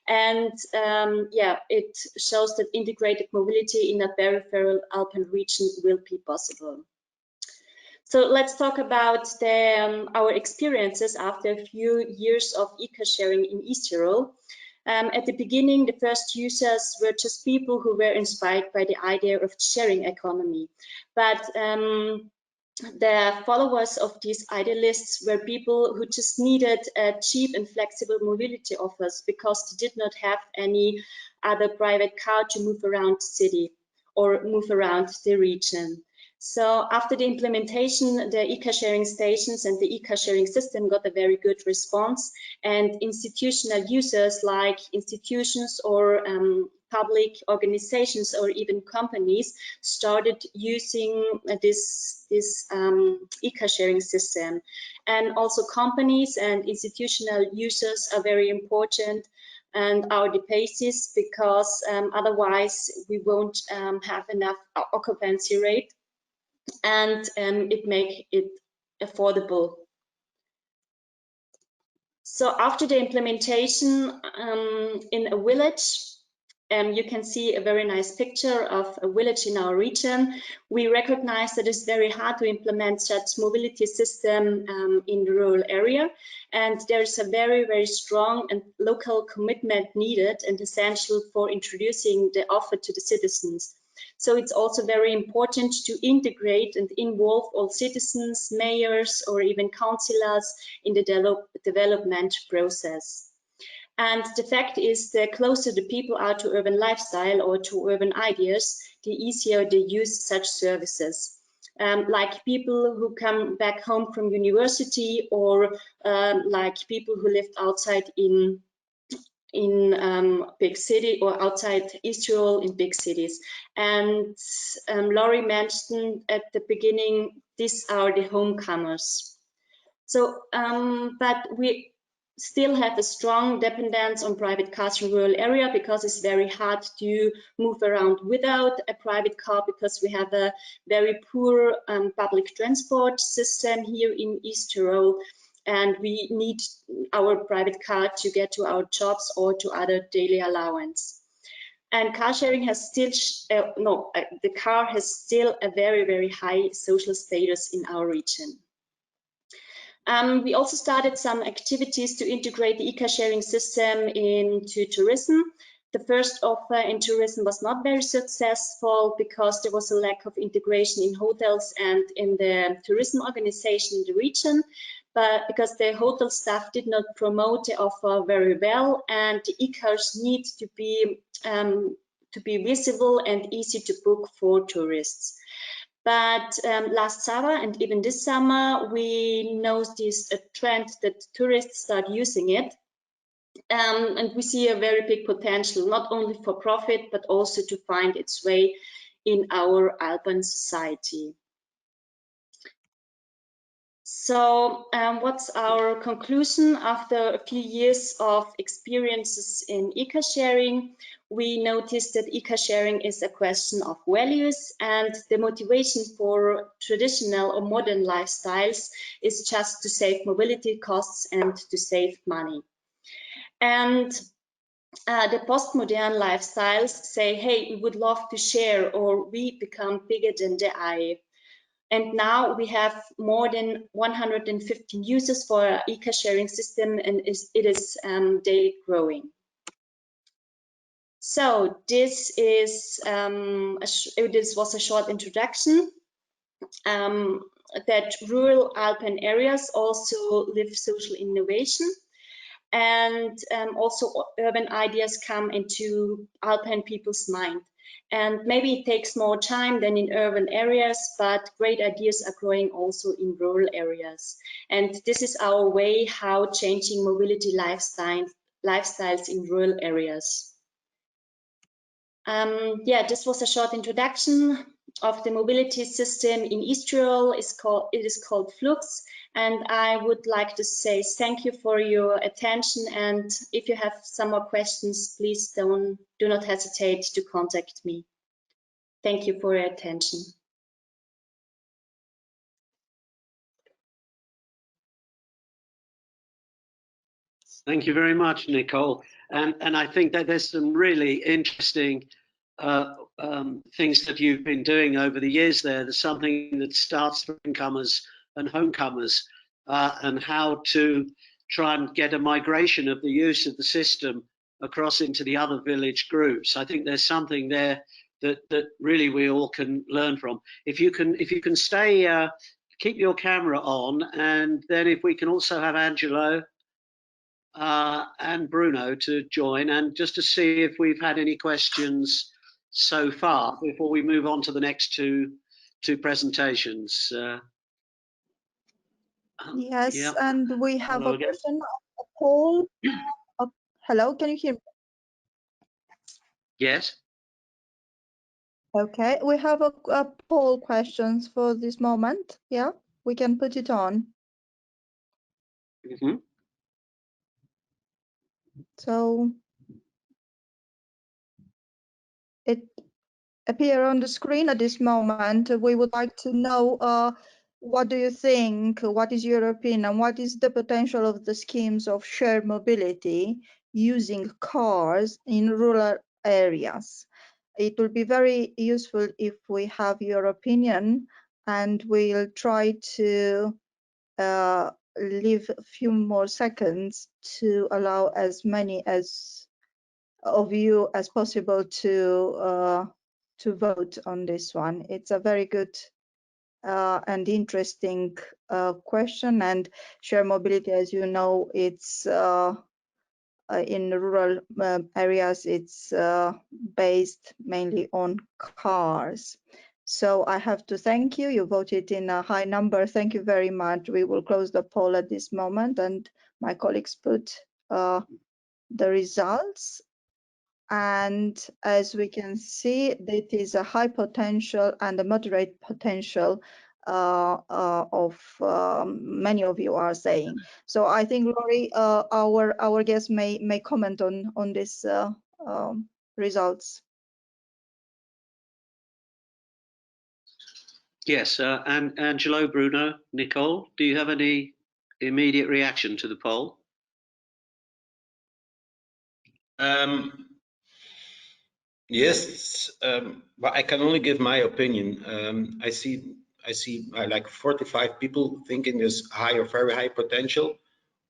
And yeah, it shows that integrated mobility in a peripheral Alpine region will be possible. So let's talk about our experiences after a few years of e-car sharing in East Tyrol. At the beginning, the first users were just people who were inspired by the idea of sharing economy. But the followers of these idealists were people who just needed cheap and flexible mobility offers because they did not have any other private car to move around the city or move around the region. So after the implementation, the e-car sharing stations and the e-car sharing system got a very good response, and institutional users like institutions or public organizations or even companies started using this e-car sharing system. And also companies and institutional users are very important and are the basis, because otherwise we won't have enough occupancy rate, and it make it affordable. So after the implementation in a village, you can see a very nice picture of a village in our region. We recognize that it's very hard to implement such mobility system in the rural area, and there's a very, very strong and local commitment needed and essential for introducing the offer to the citizens. So it's also very important to integrate and involve all citizens, mayors, or even councillors in the development process. And the fact is, the closer the people are to urban lifestyle or to urban ideas, the easier they use such services. Like people who come back home from university, or like people who lived outside in big city or outside East Tyrol in big cities. And Laurie mentioned at the beginning, these are the homecomers. So, but we still have a strong dependence on private cars in rural area, because it's very hard to move around without a private car, because we have a very poor public transport system here in East Tyrol, and we need our private car to get to our jobs or to other daily allowance. And car sharing has still, the car has still a very, very high social status in our region. We also started some activities to integrate the e-car sharing system into tourism. The first offer in tourism was not very successful because there was a lack of integration in hotels and in the tourism organization in the region, but because the hotel staff did not promote the offer very well, and the e-cars need to be visible and easy to book for tourists. But last summer and even this summer, we noticed a trend that tourists start using it. And we see a very big potential, not only for profit, but also to find its way in our Alpine society. So what's our conclusion after a few years of experiences in e-car sharing? we noticed that Iike sharing is a question of values, and the motivation for traditional or modern lifestyles is just to save mobility costs and to save money. And the postmodern lifestyles say, hey, we would love to share, or we become bigger than the I. And now we have more than 115 users for our Iike sharing system, and it is daily growing. So this is this was a short introduction. That rural Alpine areas also live social innovation, and also urban ideas come into Alpine people's mind. And maybe it takes more time than in urban areas, but great ideas are growing also in rural areas. And this is our way how changing mobility lifestyles in rural areas. Yeah, this was a short introduction of the mobility system in East Tyrol. It is called Flux, and I would like to say thank you for your attention, and if you have some more questions, please do not hesitate to contact me. Thank you for your attention. Thank you very much, Nicole. And I think that there's some really interesting things that you've been doing over the years there. There's something that starts for incomers and homecomers, and how to try and get a migration of the use of the system across into the other village groups. I think there's something there that really we all can learn from. If you can stay, keep your camera on, and then if we can also have Angelo and Bruno to join, and just to see if we've had any questions so far before we move on to the next two presentations. Yes, yeah. and we have Hello a again. question, a poll. Hello, can you hear me? Yes. Okay, we have a poll questions for this moment. Yeah, we can put it on. Mm-hmm. So it appear on the screen at this moment. We would like to know what do you think, what is your opinion, what is the potential of the schemes of shared mobility using cars in rural areas? It will be very useful if we have your opinion, and we'll try to leave a few more seconds to allow as many of you as possible to vote on this one. It's a very good and interesting question, and shared mobility, as you know, it's in rural areas, it's based mainly on cars. So I have to thank you. You voted in a high number. Thank you very much. We will close the poll at this moment, and my colleagues put the results. And as we can see, that is a high potential and a moderate potential of many of you are saying. So I think, Laurie, our guest may comment on this results. Yes, and Angelo, Bruno, Nicole, do you have any immediate reaction to the poll? Yes, but I can only give my opinion. I see like 45 people thinking there's high or very high potential.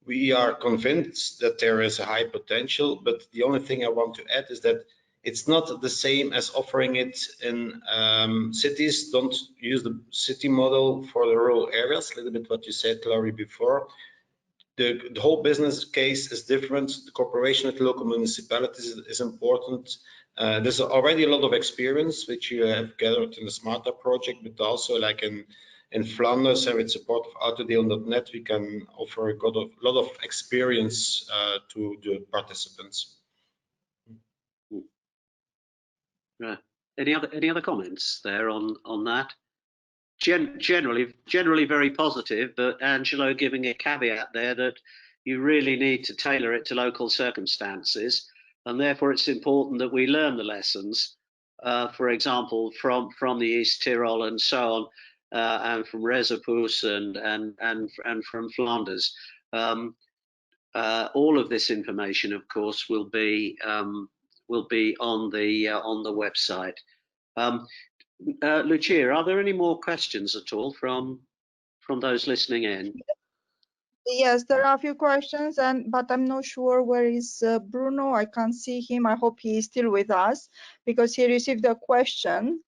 We are convinced that there is a high potential, but the only thing I want to add is that it's not the same as offering it in cities. Don't use the city model for the rural areas. A little bit what you said, Laurie, before. The whole business case is different. The cooperation with local municipalities is important. There's already a lot of experience which you have gathered in the SMARTA project, but also like in Flanders and with support of Autodeal.net, we can offer a lot of experience to the participants. Right. Any other comments there on that? Generally very positive, but Angelo giving a caveat there that you really need to tailor it to local circumstances. and therefore it's important that we learn the lessons, for example, from the East Tyrol and so on, and from Rezapus and from Flanders. All of this information, of course, will be on the website. Lucia, are there any more questions at all from those listening in? Yes, there are a few questions, but I'm not sure where is Bruno. I can't see him. I hope he is still with us because he received a question.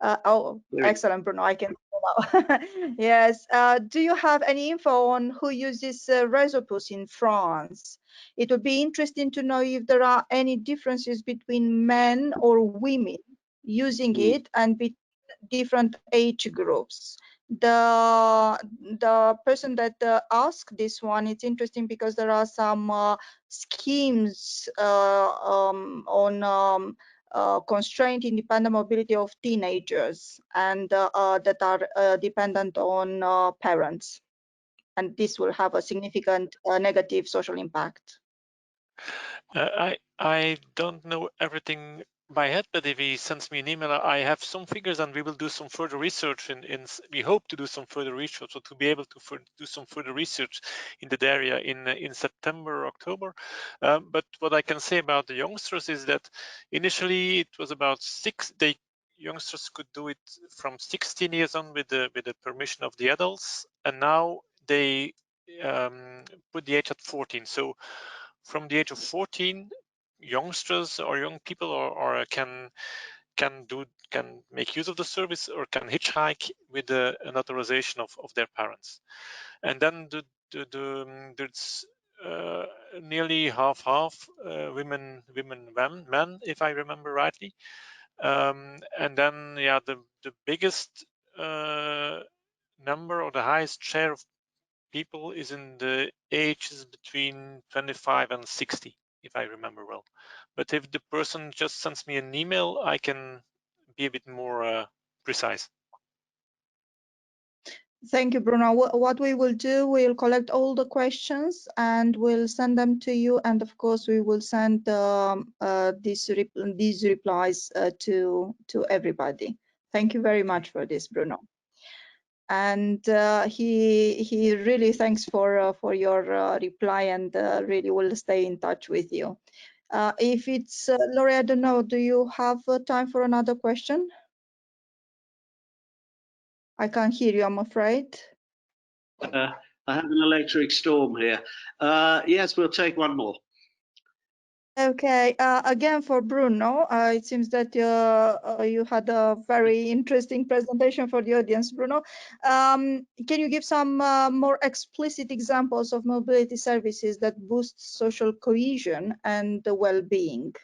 Oh, excellent, Bruno. I can now. Yes. Do you have any info on who uses Rezopus in France? It would be interesting to know if there are any differences between men or women using it and between different age groups. The person that asked this one, it's interesting because there are some schemes on constrained independent mobility of teenagers and that are dependent on parents, and this will have a significant negative social impact. I don't know everything by head, but if he sends me an email, I have some figures, and we will do some further research. We hope to do some further research, or to be able to do some further research in that area in September or October. But what I can say about the youngsters is that initially it was about youngsters could do it from 16 years on with the permission of the adults, and now they put the age at 14. So from the age of 14, youngsters or young people or can make use of the service or can hitchhike with an authorization of their parents. And then there's nearly half women, men, if I remember rightly. And then the biggest number or the highest share of people is in the ages between 25 and 60, if I remember well. But if the person just sends me an email, I can be a bit more precise. Thank you, Bruno. What we will do, we'll collect all the questions and we'll send them to you. And of course, we will send these replies to everybody. Thank you very much for this, Bruno. And he really thanks for your reply, and really will stay in touch with you. If it's Laurie, I don't know, do you have time for another question? I can't hear you, I'm afraid. I have an electric storm here. Yes, we'll take one more. Okay, again for Bruno, it seems that you had a very interesting presentation for the audience, Bruno. Can you give some more explicit examples of mobility services that boost social cohesion and the well-being?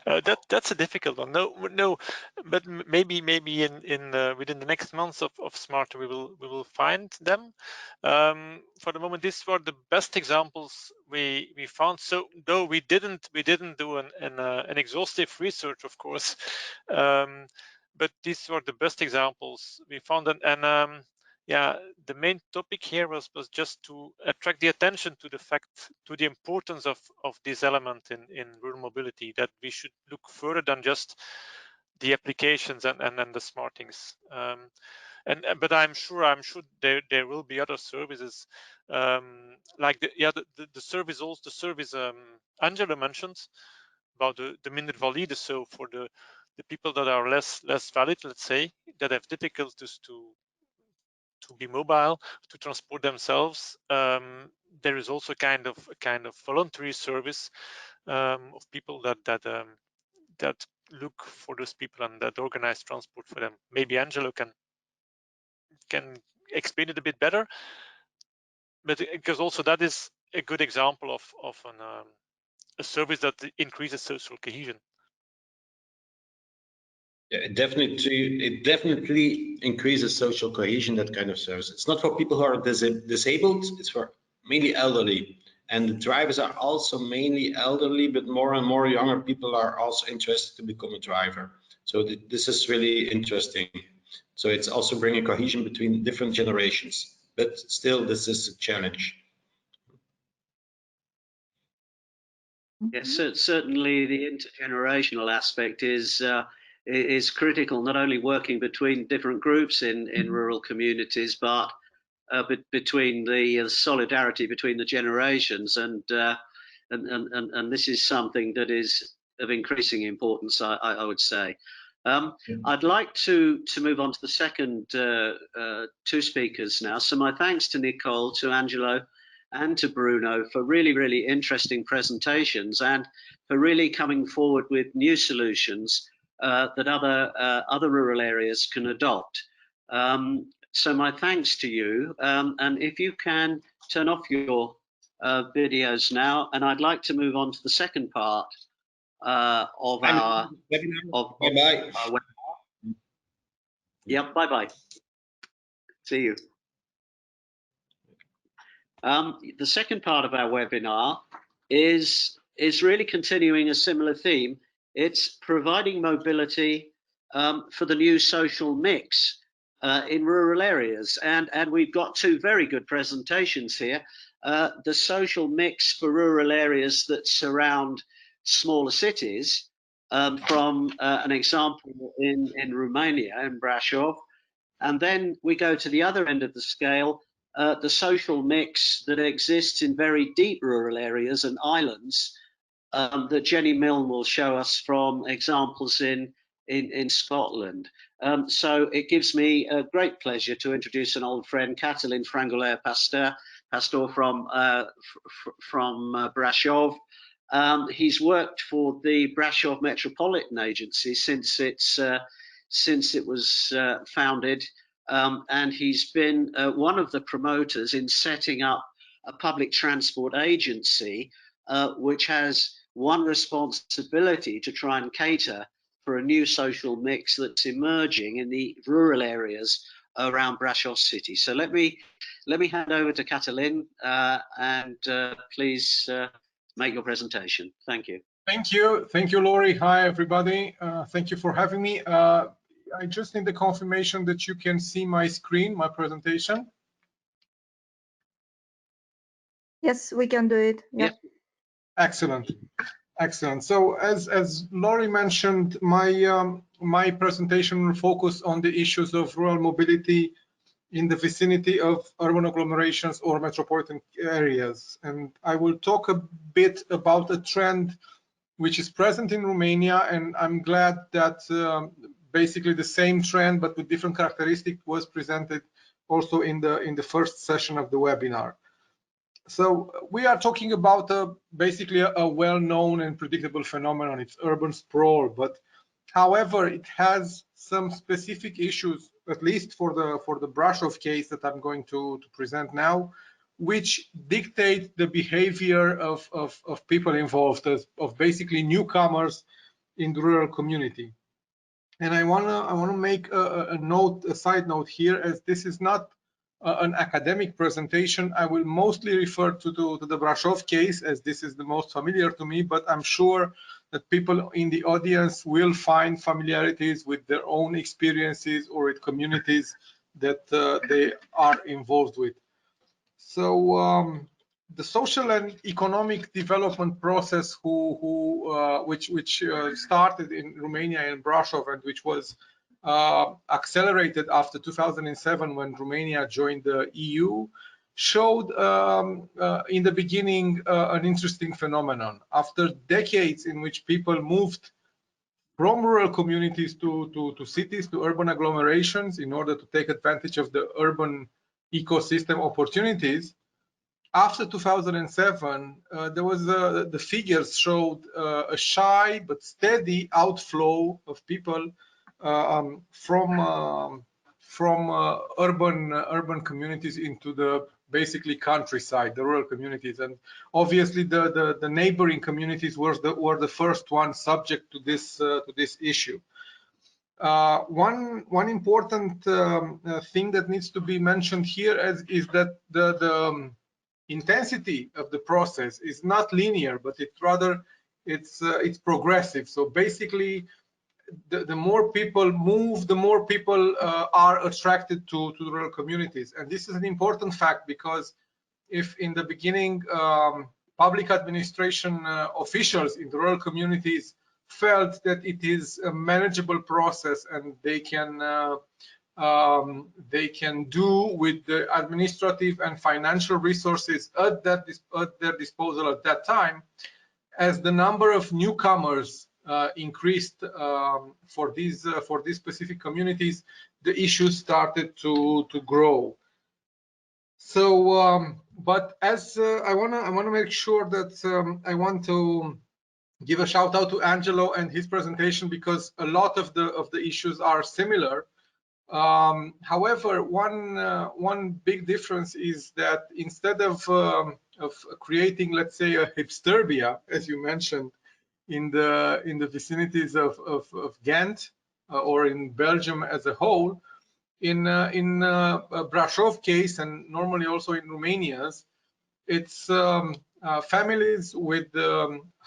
That's a difficult one. No, but maybe in within the next months of SMARTA we will find them. For the moment, these were the best examples we found. So though we didn't do an exhaustive research, of course, but these were the best examples we found. And yeah, the main topic here was just to attract the attention to the importance of this element in rural mobility, that we should look further than just the applications and the smart things. But I'm sure there will be other services like the service also the service Angela mentioned about the minder valide. So for the people that are less valid, let's say, that have difficulties to be mobile, to transport themselves, there is also kind of voluntary service of people that look for those people and that organize transport for them. Maybe Angelo can explain it a bit better, but because also that is a good example of a service that increases social cohesion. Yeah, it definitely increases social cohesion, that kind of service. It's not for people who are disabled, it's for mainly elderly. And the drivers are also mainly elderly, but more and more younger people are also interested to become a driver. So this is really interesting. So it's also bringing cohesion between different generations, but still this is a challenge. Yes, certainly the intergenerational aspect is critical. Not only working between different groups in rural communities, but between the solidarity between the generations, and this is something that is of increasing importance, I would say. I'd like to move on to the second two speakers now. So my thanks to Nicole, to Angelo, and to Bruno for really, really interesting presentations, and for really coming forward with new solutions that other rural areas can adopt. So my thanks to you, and if you can turn off your videos now, and I'd like to move on to the second part of our Bye-bye. Yep, bye-bye. See you. The second part of our webinar is really continuing a similar theme. It's providing mobility for the new social mix in rural areas, and we've got two very good presentations here. The social mix for rural areas that surround smaller cities, from an example in Romania, in Brașov, and then we go to the other end of the scale, the social mix that exists in very deep rural areas and islands, that Jenny Milne will show us from examples in Scotland. So it gives me a great pleasure to introduce an old friend, Catalin Frangulea-Pastor from Brașov. He's worked for the Brașov Metropolitan Agency since it was founded, and he's been one of the promoters in setting up a public transport agency which has one responsibility to try and cater for a new social mix that's emerging in the rural areas around Brașov city. So let me hand over to Catalin, and please make your presentation. Thank you. Thank you, Laurie. Hi, everybody. Thank you for having me. I just need the confirmation that you can see my screen, my presentation. Yes, we can do it. Yeah. Excellent. So as Laurie mentioned, my presentation will focus on the issues of rural mobility in the vicinity of urban agglomerations or metropolitan areas. And I will talk a bit about a trend which is present in Romania, and I'm glad that basically the same trend but with different characteristics was presented also in the first session of the webinar. So we are talking about basically a well-known and predictable phenomenon. It's urban sprawl, but however, it has some specific issues, at least for the Brașov case that I'm going to present now, which dictate the behavior of people involved, of basically newcomers in the rural community. And I wanna make a side note here, as this is not an academic presentation. I will mostly refer to the Brașov case, as this is the most familiar to me, but I'm sure that people in the audience will find familiarities with their own experiences or with communities that they are involved with. So the social and economic development process which started in Romania and Brașov, and which was accelerated after 2007 when Romania joined the EU, showed in the beginning an interesting phenomenon. After decades in which people moved from rural communities to cities, to urban agglomerations, in order to take advantage of the urban ecosystem opportunities, after 2007, there was the figures showed a shy but steady outflow of people from urban communities into the basically countryside, the rural communities, and obviously the neighboring communities were the first ones subject to this issue. One important thing that needs to be mentioned here is that the intensity of the process is not linear, but it's progressive. So basically, the more people move, the more people are attracted to the rural communities. And this is an important fact, because if in the beginning public administration officials in the rural communities felt that it is a manageable process and they can do with the administrative and financial resources at their disposal at that time. As the number of newcomers increased for these specific communities, the issues started to grow. So, but as I wanna make sure that I want to give a shout out to Angelo and his presentation, because a lot of the issues are similar. However, one big difference is that instead of creating, let's say, a hipsterbia, as you mentioned, in the vicinities of Ghent or in Belgium as a whole, in Brașov case, and normally also in Romania's, it's families with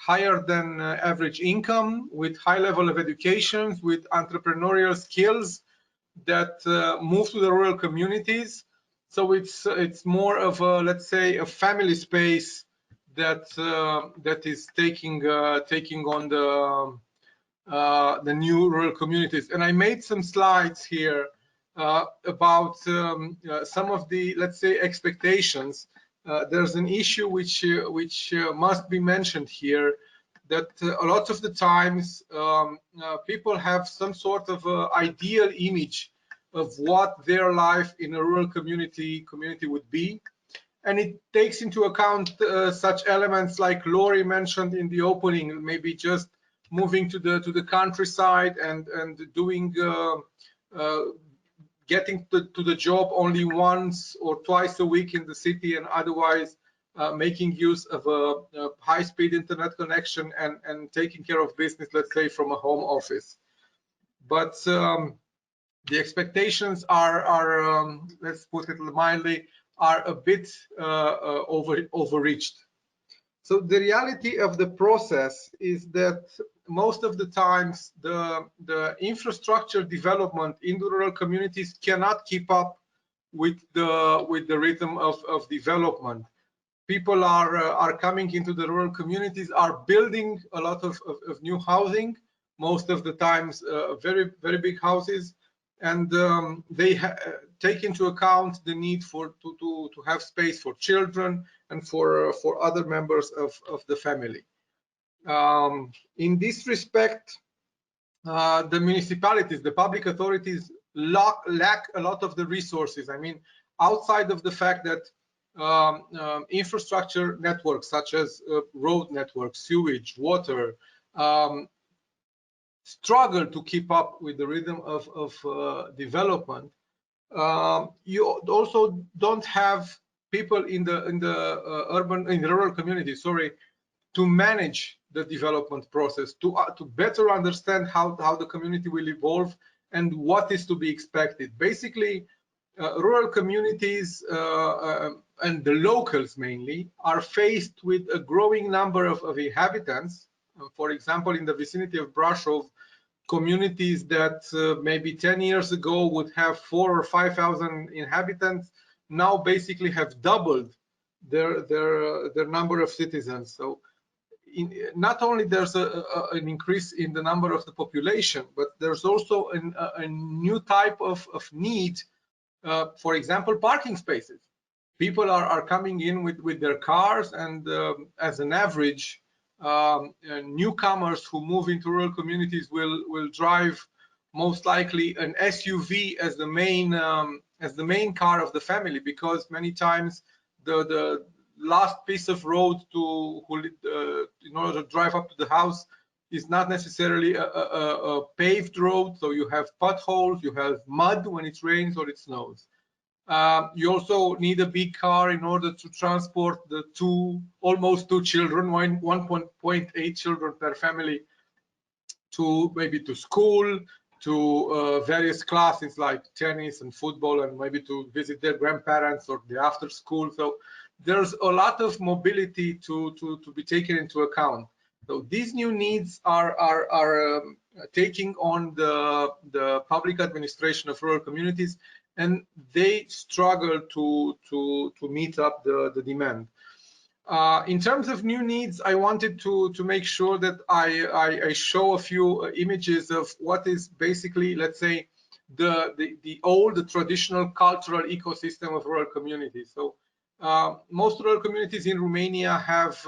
higher than average income, with high level of education, with entrepreneurial skills that move to the rural communities. So it's more of a, let's say, a family space that is taking on the new rural communities. And I made some slides here about some of the, let's say, expectations. There's an issue which must be mentioned here, that a lot of the times people have some sort of ideal image of what their life in a rural community would be, and it takes into account such elements like Lorry mentioned in the opening, maybe just moving to the countryside and doing getting to the job only once or twice a week in the city, and otherwise making use of a high-speed internet connection and taking care of business, let's say, from a home office. But the expectations are let's put it mildly, are a bit overreached. So the reality of the process is that most of the times the infrastructure development in the rural communities cannot keep up with the rhythm of development. People are coming into the rural communities, are building a lot of new housing, most of the times very big houses, and they take into account the need to have space for children and for other members of the family. In this respect, the municipalities, the public authorities lack a lot of the resources. I mean, outside of the fact that infrastructure networks such as road networks, sewage, water, struggle to keep up with the rhythm of development. You also don't have people in the rural community, to manage the development process, to better understand how the community will evolve and what is to be expected. Basically, rural communities and the locals mainly are faced with a growing number of inhabitants. For example, in the vicinity of Brașov, communities that maybe 10 years ago would have 4,000 or 5,000 inhabitants now basically have doubled their number of citizens. So not only there's an increase in the number of the population, but there's also a new type of need. For example, parking spaces. People are coming in with their cars, and as an average, newcomers who move into rural communities will drive most likely an SUV as the main car of the family, because many times the last piece of road in order to drive up to the house is not necessarily a paved road, so you have potholes, you have mud when it rains or it snows. You also need a big car in order to transport the almost two children, 1.8 children per family, maybe to school, to various classes like tennis and football, and maybe to visit their grandparents or the after school. So there's a lot of mobility to be taken into account. So these new needs are taking on the public administration of rural communities, and they struggle to meet up the demand. In terms of new needs, I wanted to make sure that I show a few images of what is basically, let's say, the old traditional cultural ecosystem of rural communities. So most rural communities in Romania have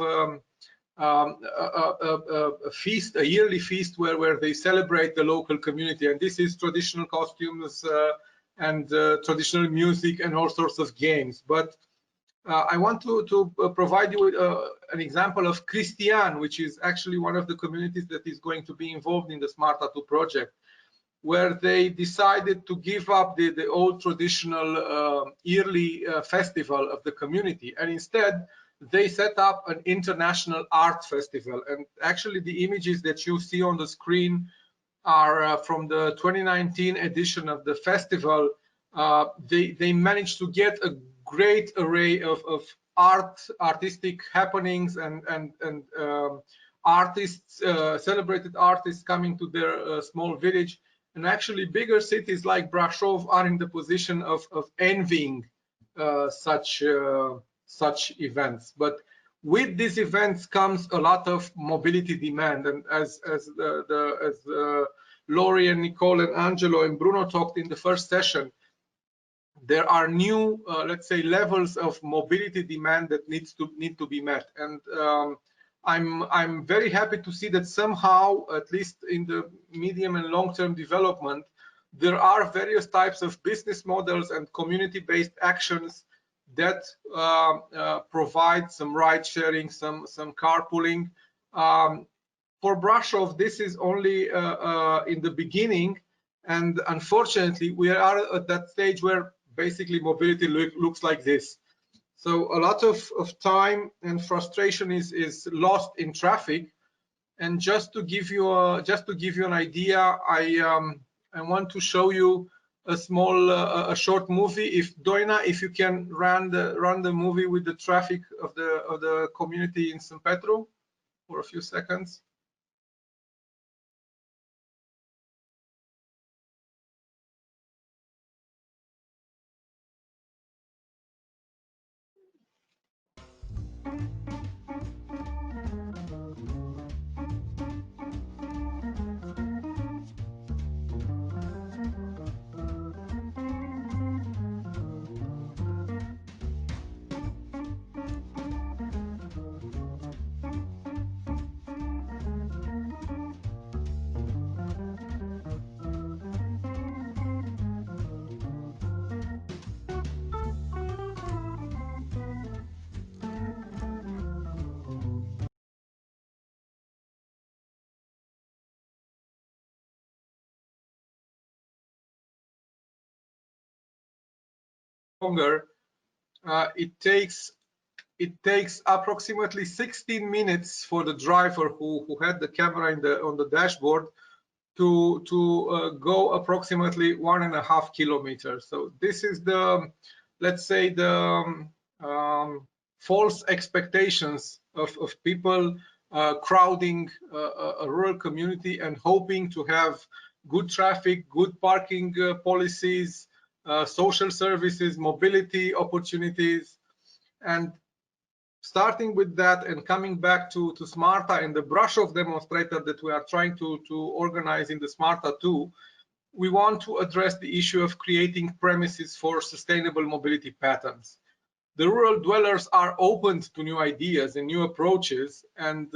a feast, a yearly feast where they celebrate the local community, and this is traditional costumes and traditional music and all sorts of games. But I want to provide you with an example of Cristian, which is actually one of the communities that is going to be involved in the SMARTA 2 project, where they decided to give up the old traditional yearly festival of the community, and instead they set up an international art festival. And actually the images that you see on the screen are from the 2019 edition of the festival. They managed to get a great array of artistic happenings and artists, celebrated artists coming to their small village. And actually bigger cities like Brașov are in the position of envying such events. But with these events comes a lot of mobility demand, and as Lori and Nicole and Angelo and Bruno talked in the first session, there are new, let's say, levels of mobility demand that need to be met. And I'm very happy to see that somehow, at least in the medium and long-term development, there are various types of business models and community-based actions that provide some ride sharing, some carpooling. For Brașov, this is only in the beginning, and unfortunately, we are at that stage where basically mobility looks like this. So a lot of time and frustration is lost in traffic. And just to give you an idea, I want to show you a small a short movie. If Doina, if you can run the movie with the traffic of the community in St. Petru for a few seconds. Longer, it takes approximately 16 minutes for the driver who had the camera on the dashboard to go approximately 1.5 kilometers. So this is the, let's say, the false expectations of people crowding a rural community and hoping to have good traffic, good parking policies, social services, mobility opportunities. And starting with that and coming back to SMARTA and the Brașov demonstrator that we are trying to organize in the SMARTA 2, we want to address the issue of creating premises for sustainable mobility patterns. The rural dwellers are open to new ideas and new approaches, and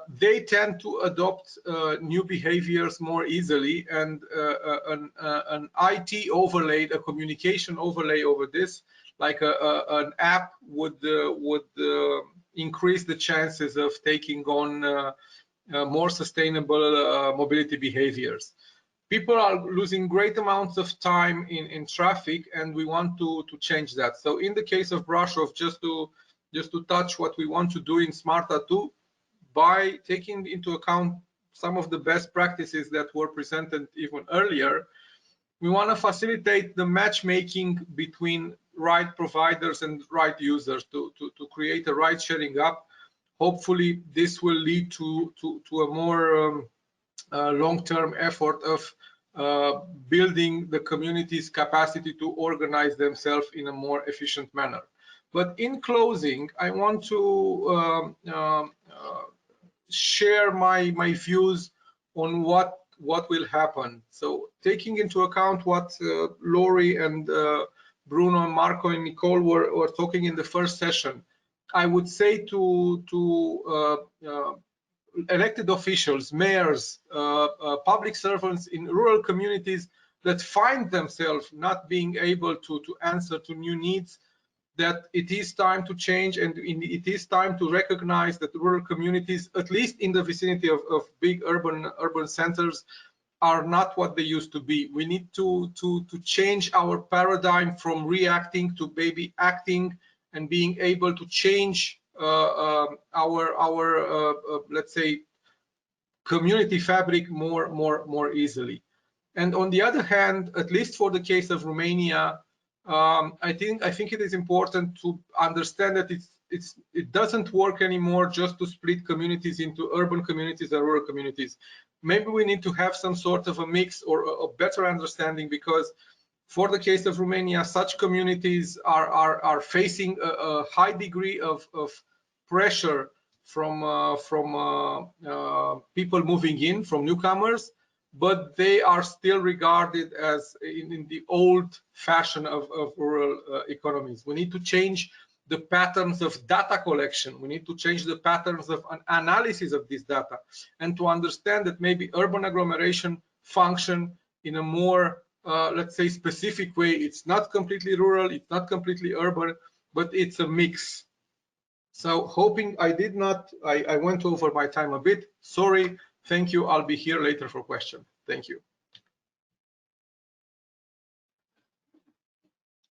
they tend to adopt new behaviors more easily, and an IT overlay, a communication overlay over this, like an app would increase the chances of taking on more sustainable mobility behaviors. People are losing great amounts of time in traffic, and we want to change that. So in the case of Brașov, just to touch what we want to do in SMARTA 2, by taking into account some of the best practices that were presented even earlier, we want to facilitate the matchmaking between ride providers and ride users to create a ride sharing app. Hopefully this will lead to a more long-term effort of building the community's capacity to organize themselves in a more efficient manner. But in closing, I want to share my views on what will happen. So taking into account what Laurie and Bruno, Marco, and Nicole were talking in the first session, I would say to elected officials, mayors, public servants in rural communities that find themselves not being able to answer to new needs, that it is time to change, and it is time to recognize that rural communities, at least in the vicinity of big urban centers, are not what they used to be. We need to change our paradigm from reacting to maybe acting and being able to change our let's say community fabric more easily. And on the other hand, at least for the case of Romania, I think it is important to understand that it doesn't work anymore just to split communities into urban communities and rural communities. Maybe we need to have some sort of a mix or a better understanding, because for the case of Romania, such communities are facing a high degree of pressure from people moving in, from newcomers, but they are still regarded as in the old fashion of rural economies. We need to change the patterns of data collection. We need to change the patterns of analysis of this data, and to understand that maybe urban agglomeration function in a more, let's say, specific way. It's not completely rural, it's not completely urban, but it's a mix. So hoping I went over my time a bit. Sorry. Thank you. I'll be here later for questions. Thank you.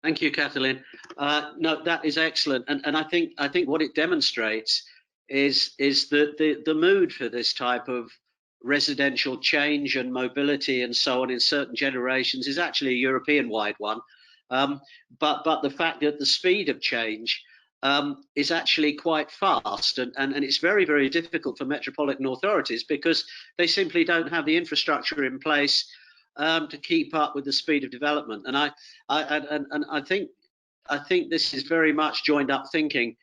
Thank you, Katalin. No, that is excellent, and I think what it demonstrates is that the mood for this type of residential change and mobility and so on in certain generations is actually a European-wide one. But the fact that the speed of change is actually quite fast, and it's very, very difficult for metropolitan authorities because they simply don't have the infrastructure in place to keep up with the speed of development. And I think this is very much joined up thinking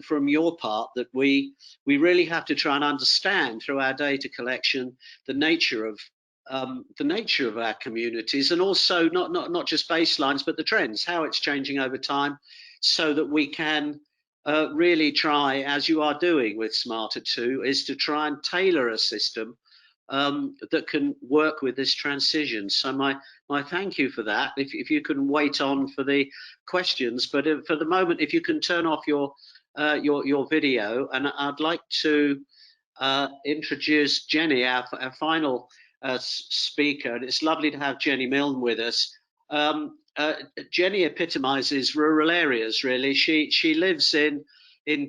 from your part, that we really have to try and understand through our data collection the nature of our communities, and also not just baselines but the trends, how it's changing over time, so that we can really try, as you are doing with SMARTA 2, is to try and tailor a system that can work with this transition. So my thank you for that. If you can wait on for the questions, but for the moment, if you can turn off your video, and I'd like to introduce Jenny, our final speaker, and it's lovely to have Jenny Milne with us. Jenny epitomizes rural areas, really. She lives in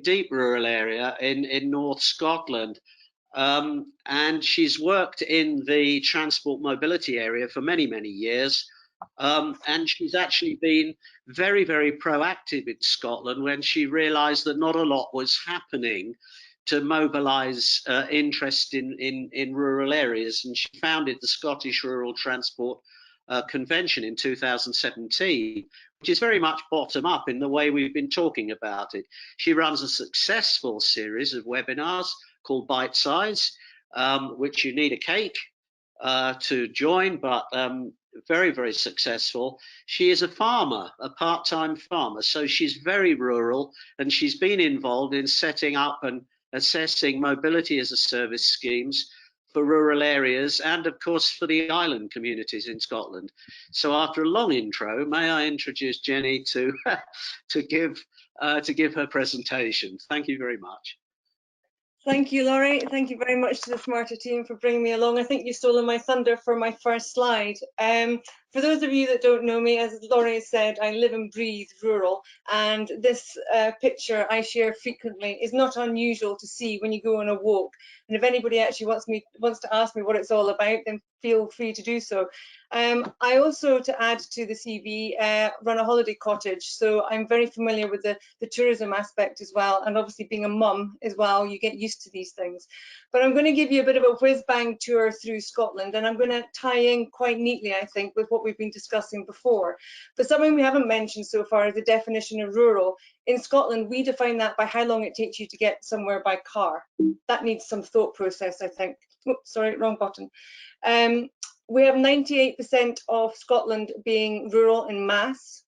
deep rural area in North Scotland, and she's worked in the transport mobility area for many years, and she's actually been very proactive in Scotland when she realized that not a lot was happening to mobilize interest in rural areas, and she founded the Scottish Rural Transport Convention in 2017, which is very much bottom up in the way we've been talking about it. She runs a successful series of webinars called Bite Size, which you need a cake to join, but very successful. She is a farmer, a part-time farmer, so she's very rural, and she's been involved in setting up and assessing mobility as a service schemes for rural areas, and of course for the island communities in Scotland. So after a long intro, may I introduce Jenny to give her presentation. Thank you very much. Thank you, Laurie. Thank you very much to the SMARTA team for bringing me along. I think you've stolen my thunder for my first slide. For those of you that don't know me, as Laurie said, I live and breathe rural, and this picture I share frequently is not unusual to see when you go on a walk. And if anybody actually wants to ask me what it's all about, then feel free to do so. I also, to add to the CV, run a holiday cottage, so I'm very familiar with the tourism aspect as well, and obviously being a mum as well, you get used to these things. But I'm going to give you a bit of a whiz-bang tour through Scotland, and I'm going to tie in quite neatly, I think, with what we've been discussing before. But something we haven't mentioned so far is the definition of rural. In Scotland, we define that by how long it takes you to get somewhere by car. That needs some thought process, I think. Oops, sorry, wrong button. We have 98% of Scotland being rural in mass.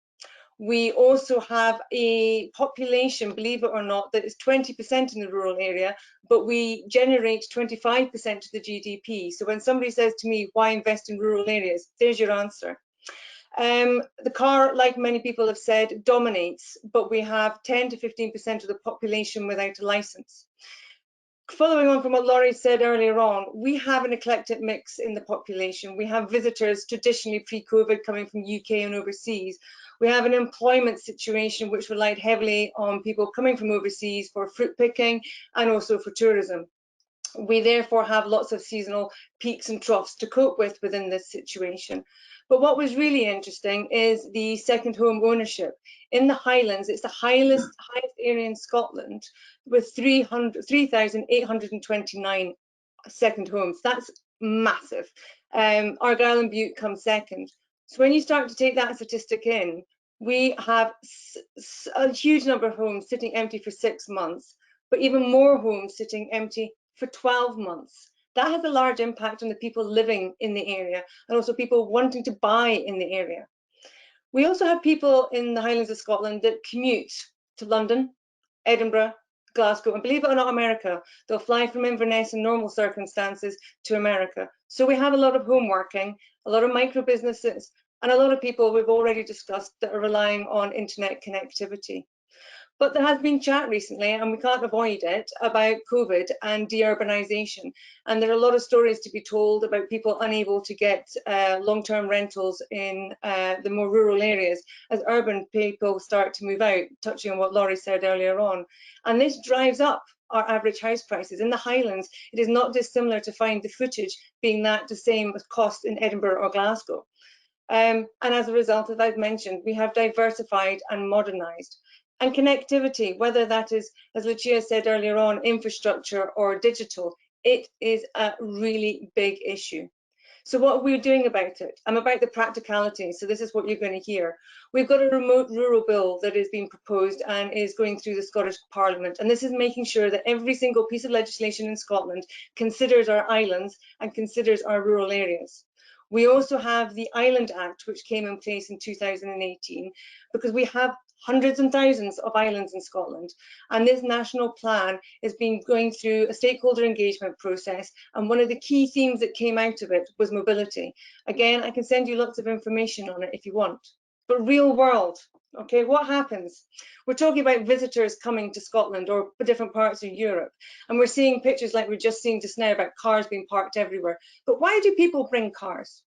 We also have a population, believe it or not, that is 20% in the rural area, but we generate 25% of the GDP. So when somebody says to me, why invest in rural areas? There's your answer. The car, like many people have said, dominates, but we have 10 to 15% of the population without a license. Following on from what Laurie said earlier on, we have an eclectic mix in the population. We have visitors traditionally pre-COVID coming from UK and overseas. We have an employment situation which relied heavily on people coming from overseas for fruit picking and also for tourism. We therefore have lots of seasonal peaks and troughs to cope with within this situation. But what was really interesting is the second home ownership. In the Highlands, it's the highest area in Scotland with 3,829 second homes. That's massive. Argyll and Bute come second. So when you start to take that statistic in, we have a huge number of homes sitting empty for 6 months, but even more homes sitting empty for 12 months. That has a large impact on the people living in the area and also people wanting to buy in the area. We also have people in the Highlands of Scotland that commute to London, Edinburgh, Glasgow, and believe it or not, America. They'll fly from Inverness in normal circumstances to America. So we have a lot of home working, a lot of micro businesses, and a lot of people we've already discussed that are relying on internet connectivity. But there has been chat recently, and we can't avoid it, about COVID and deurbanisation. And there are a lot of stories to be told about people unable to get long-term rentals in the more rural areas as urban people start to move out, touching on what Laurie said earlier on. And this drives up our average house prices. In the Highlands, it is not dissimilar to find the footage being that the same as cost in Edinburgh or Glasgow. And as a result, as I've mentioned, we have diversified and modernised. And connectivity, whether that is, as Lucia said earlier on, infrastructure or digital, it is a really big issue. So what are we doing about it? I'm about the practicality, so this is what you're going to hear. We've got a remote rural bill that is being proposed and is going through the Scottish Parliament, and this is making sure that every single piece of legislation in Scotland considers our islands and considers our rural areas. We also have the Island Act, which came in place in 2018, because we have hundreds and thousands of islands in Scotland, and this national plan is going through a stakeholder engagement process, and one of the key themes that came out of it was mobility. Again, I can send you lots of information on it if you want. But real world, okay, what happens? We're talking about visitors coming to Scotland or different parts of Europe, and we're seeing pictures like we're just seeing just now about cars being parked everywhere. But why do people bring cars?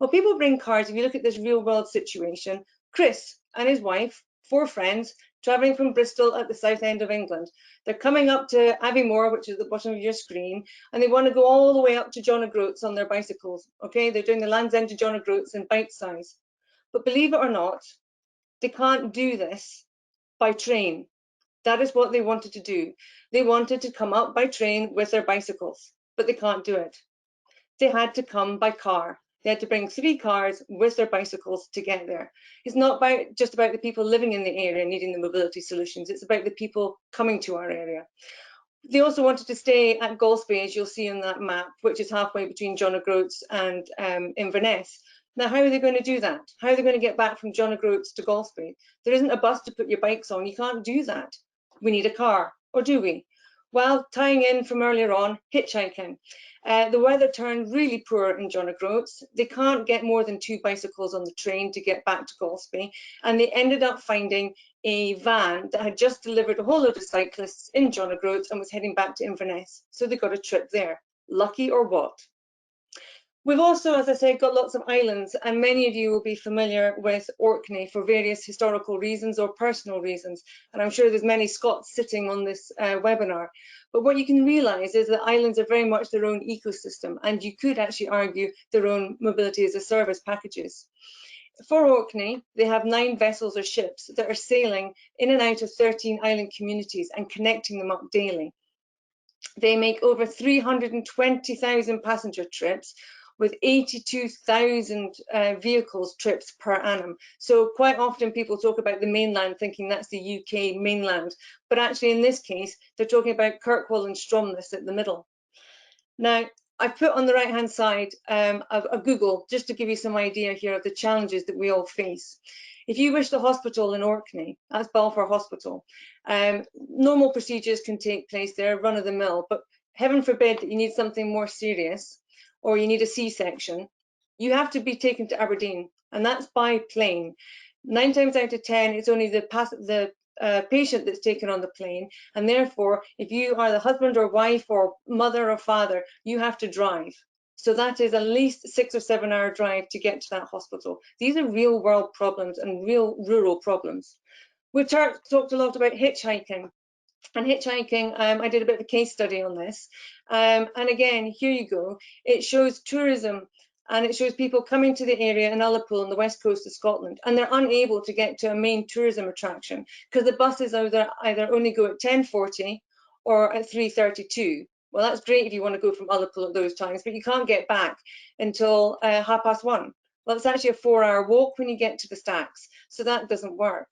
Well, people bring cars, if you look at this real world situation. Chris and his wife, 4 friends, travelling from Bristol at the south end of England. They're coming up to Aviemore, which is at the bottom of your screen, and they want to go all the way up to John O'Groats on their bicycles. Okay, they're doing the Land's End to John O'Groats in bite size. But believe it or not, they can't do this by train. That is what they wanted to do. They wanted to come up by train with their bicycles, but they can't do it. They had to come by car. They had to bring 3 cars with their bicycles to get there. It's not just about the people living in the area needing the mobility solutions. It's about the people coming to our area. They also wanted to stay at Golspie, as you'll see on that map, which is halfway between John O'Groats and Inverness. Now, how are they going to do that? How are they going to get back from John O'Groats to Golspie? There isn't a bus to put your bikes on. You can't do that. We need a car, or do we? Well, tying in from earlier on, hitchhiking. The weather turned really poor in John O'Groats. They can't get more than 2 bicycles on the train to get back to Golspie, and they ended up finding a van that had just delivered a whole load of cyclists in John O'Groats and was heading back to Inverness. So they got a trip there. Lucky or what? We've also, as I said, got lots of islands, and many of you will be familiar with Orkney for various historical reasons or personal reasons. And I'm sure there's many Scots sitting on this webinar. But what you can realise is that islands are very much their own ecosystem, and you could actually argue their own mobility as a service packages. For Orkney, they have 9 vessels or ships that are sailing in and out of 13 island communities and connecting them up daily. They make over 320,000 passenger trips, with 82,000 vehicles trips per annum. So quite often people talk about the mainland thinking that's the UK mainland, but actually in this case, they're talking about Kirkwall and Stromness at the middle. Now, I've put on the right-hand side a Google, just to give you some idea here of the challenges that we all face. If you wish the hospital in Orkney, that's Balfour Hospital, normal procedures can take place there, run-of-the-mill, but heaven forbid that you need something more serious or you need a C-section, you have to be taken to Aberdeen, and that's by plane. 9 times out of 10, it's only the patient that's taken on the plane, and therefore if you are the husband or wife or mother or father, you have to drive. So that is at least 6 or 7 hour drive to get to that hospital. These are real world problems and real rural problems. We've talked a lot about hitchhiking. And hitchhiking, I did a bit of a case study on this. And again, here you go. It shows tourism and it shows people coming to the area in Ullapool on the west coast of Scotland, and they're unable to get to a main tourism attraction because the buses either only go at 10:40 or at 3:32. Well, that's great if you want to go from Ullapool at those times, but you can't get back until 1:30. Well, it's actually a 4-hour walk when you get to the stacks, so that doesn't work.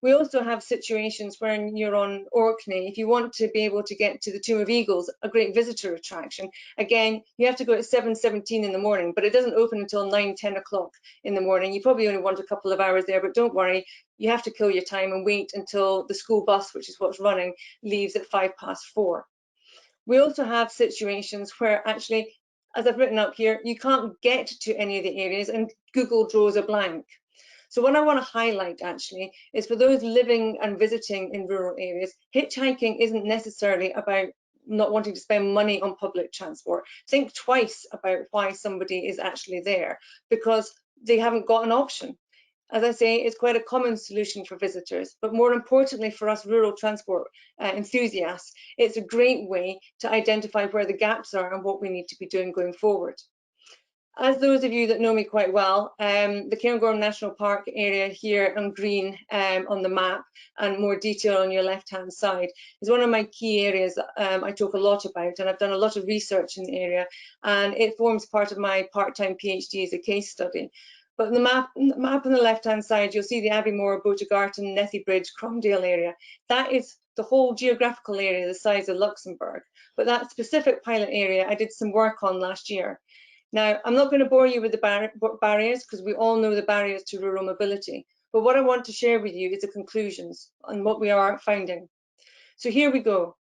We also have situations when you're on Orkney, if you want to be able to get to the Tomb of Eagles, a great visitor attraction, again, you have to go at 7:17 in the morning, but it doesn't open until 9, 10 o'clock in the morning. You probably only want a couple of hours there, but don't worry, you have to kill your time and wait until the school bus, which is what's running, leaves at 4:05. We also have situations where actually, as I've written up here, you can't get to any of the areas and Google draws a blank. So what I want to highlight actually is for those living and visiting in rural areas, hitchhiking isn't necessarily about not wanting to spend money on public transport. Think twice about why somebody is actually there, because they haven't got an option. As I say, it's quite a common solution for visitors, but more importantly for us rural transport enthusiasts, it's a great way to identify where the gaps are and what we need to be doing going forward. As those of you that know me quite well, the Cairngorm National Park area here on green on the map and more detail on your left-hand side is one of my key areas I talk a lot about, and I've done a lot of research in the area, and it forms part of my part-time PhD as a case study. But the map on the left-hand side, you'll see the Abbeymoor, Botegarten, Nethy Bridge, Cromdale area. That is the whole geographical area the size of Luxembourg. But that specific pilot area I did some work on last year. Now, I'm not going to bore you with the barriers because we all know the barriers to rural mobility. But what I want to share with you is the conclusions on what we are finding. So here we go.